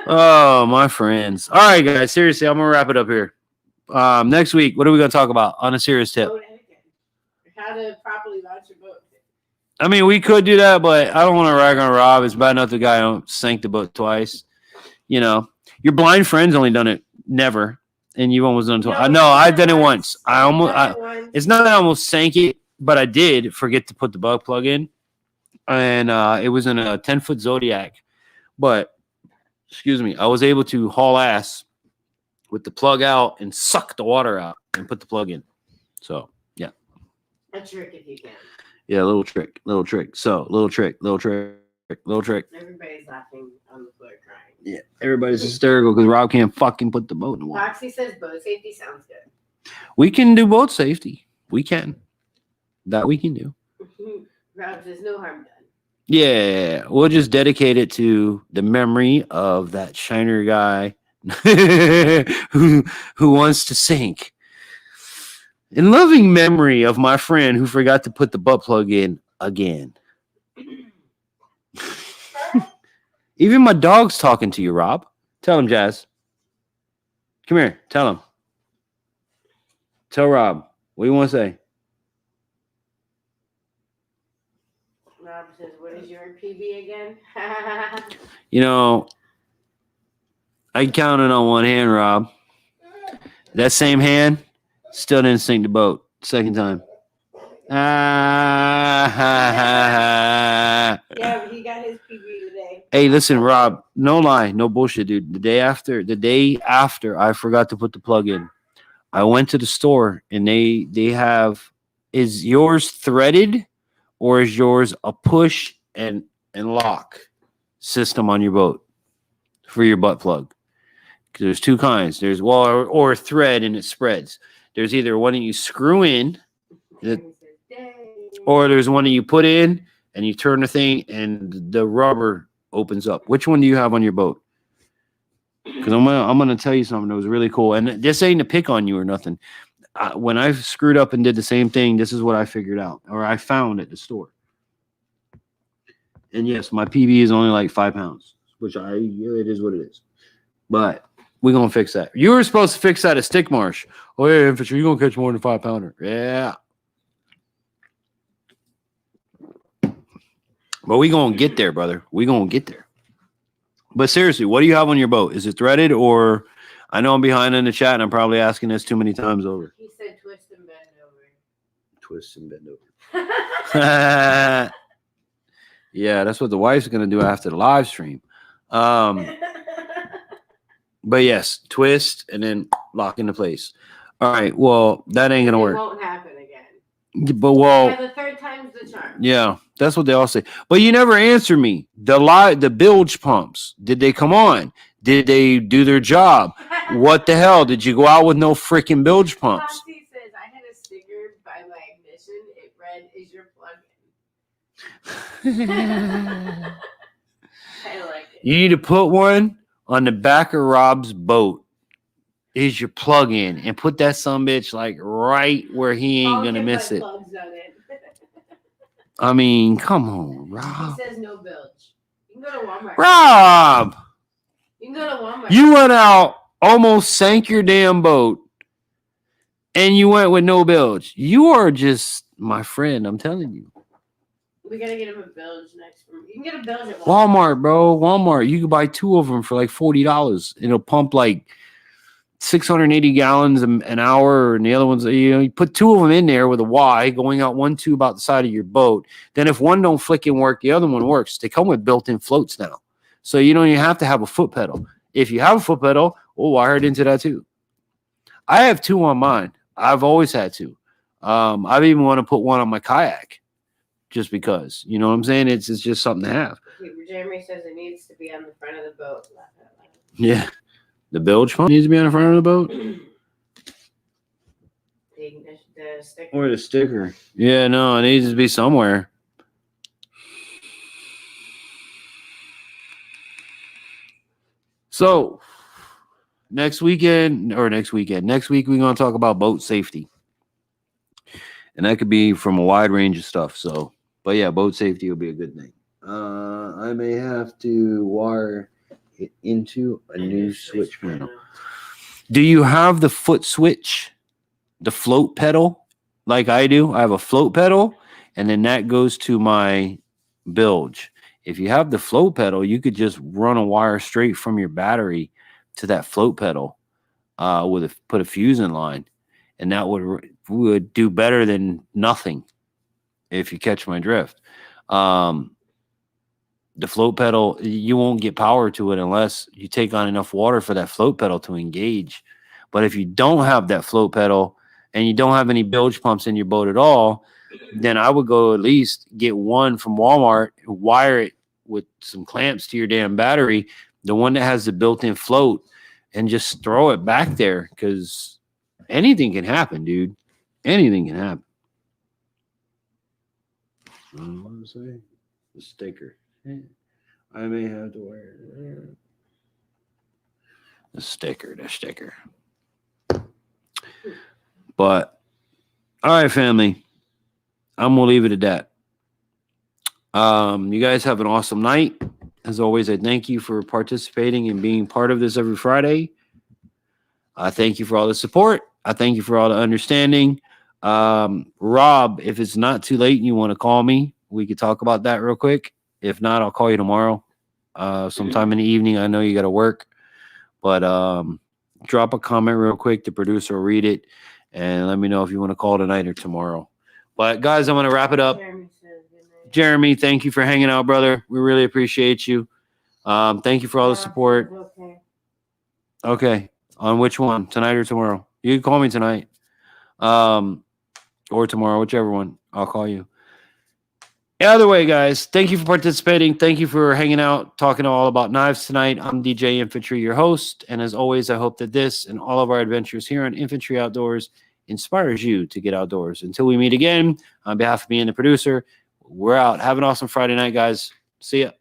Oh, my friends. All right, guys. Seriously, I'm going to wrap it up here. Next week, what are we going to talk about on a serious tip? How to properly launch your boat. I mean, we could do that, but I don't want to rag on Rob. It's bad enough the guy don't sank the boat twice. You know, your blind friend's only done it never, and you've almost done it twice. No, I've done it once. It's not that I almost sank it, but I did forget to put the butt plug in, and it was in a 10-foot Zodiac. But excuse me, I was able to haul ass with the plug out and suck the water out and put the plug in. So, yeah. A trick if you can. Yeah, little trick. So, little trick. Everybody's laughing on the floor crying. Yeah, everybody's hysterical because Rob can't fucking put the boat in the water. Foxy says boat safety sounds good. We can do boat safety. We can. That we can do. Rob says no harm done. Yeah, we'll just dedicate it to the memory of that shiner guy who wants to sink. In loving memory of my friend who forgot to put the butt plug in again. Even my dog's talking to you, Rob. Tell him, Jazz. Come here. Tell him. Tell Rob. What do you want to say? Rob says, what is your PB again? You know, I counted on one hand, Rob. That same hand still didn't sink the boat. Second time. Yeah, but he got his PB today. Hey, listen, Rob. No lie, no bullshit, dude. The day after I forgot to put the plug in. I went to the store and they have. Is yours threaded, or is yours a push and lock system on your boat for your butt plug? Because there's two kinds. There's or thread and it spreads. There's either one that you screw in, or there's one that you put in and you turn the thing and the rubber opens up. Which one do you have on your boat? Because I'm gonna tell you something that was really cool. And this ain't to pick on you or nothing. When I screwed up and did the same thing, this is what I figured out, or I found at the store. And yes, my PB is only like 5 pounds, which it is what it is. But we're going to fix that. You were supposed to fix that at Stick Marsh. Oh, yeah, infantry, you're going to catch more than 5 pounder. Yeah. But we're going to get there, brother. We're going to get there. But seriously, what do you have on your boat? Is it threaded, or I know I'm behind in the chat and I'm probably asking this too many times over. He said twist and bend over. Twist and bend over. Yeah, that's what the wife's going to do after the live stream. But yes, twist and then lock into place. All right, well, that ain't going to work. It won't happen again. But the third time's the charm. Yeah, that's what they all say. But you never answer me. The bilge pumps, did they come on? Did they do their job? What the hell? Did you go out with no freaking bilge pumps? Foxy says, I had a sticker by my ignition. It read, is your plug-in. I like it. You need to put one on the back of Rob's boat. Is your plug-in, and put that sumbitch like right where he ain't gonna miss it. I mean, come on, Rob. He says no bilge. You can go to Walmart. Rob! You can go to Walmart. You went out, almost sank your damn boat, and you went with no bilge. You are just my friend, I'm telling you. We gotta get him a bilge next. You can get a bilge at Walmart, bro. Walmart. You can buy 2 of them for like $40. It'll pump like 680 gallons an hour, and the other ones, you put 2 of them in there with a Y going out 1 tube out the side of your boat. Then if one don't flick and work, the other one works. They come with built-in floats now, so you don't even have to have a foot pedal. If you have a foot pedal, we'll wire it into that too. I have 2 on mine. I've always had 2. I've even want to put one on my kayak, just because. You know what I'm saying? It's just something to have. Jeremy says it needs to be on the front of the boat. Yeah. The bilge pump needs to be on the front of the boat? The sticker. Or the sticker. Yeah, no, it needs to be somewhere. So, next week we're going to talk about boat safety. And that could be from a wide range of stuff. So, but yeah, boat safety will be a good thing. I may have to wire it into a new switch panel. Do you have the foot switch, the float pedal, like I do? I have a float pedal, and then that goes to my bilge. If you have the float pedal, you could just run a wire straight from your battery to that float pedal put a fuse in line, and that would do better than nothing, if you catch my drift. The float pedal, you won't get power to it unless you take on enough water for that float pedal to engage. But if you don't have that float pedal and you don't have any bilge pumps in your boat at all, then I would go at least get one from Walmart, wire it with some clamps to your damn battery, the one that has the built-in float, and just throw it back there, because anything can happen, dude. Anything can happen. What did I say? The sticker. I may have to wear the sticker. But all right, family. I'm gonna leave it at that. You guys have an awesome night. As always, I thank you for participating and being part of this every Friday. I thank you for all the support. I thank you for all the understanding. Rob, if it's not too late and you want to call me, we could talk about that real quick. If not, I'll call you tomorrow, sometime in the evening. I know you got to work, but drop a comment real quick. The producer will read it, and let me know if you want to call tonight or tomorrow. But guys, I'm going to wrap it up. Jeremy, thank you for hanging out, brother. We really appreciate you. Thank you for all the support. Okay. On which one? Tonight or tomorrow? You can call me tonight. Or tomorrow, whichever one. I'll call you. Either way, guys, thank you for participating. Thank you for hanging out, talking all about knives tonight. I'm DJ Infantry, your host. And as always, I hope that this and all of our adventures here on Infantry Outdoors inspires you to get outdoors. Until we meet again, on behalf of me and the producer, we're out. Have an awesome Friday night, guys. See ya.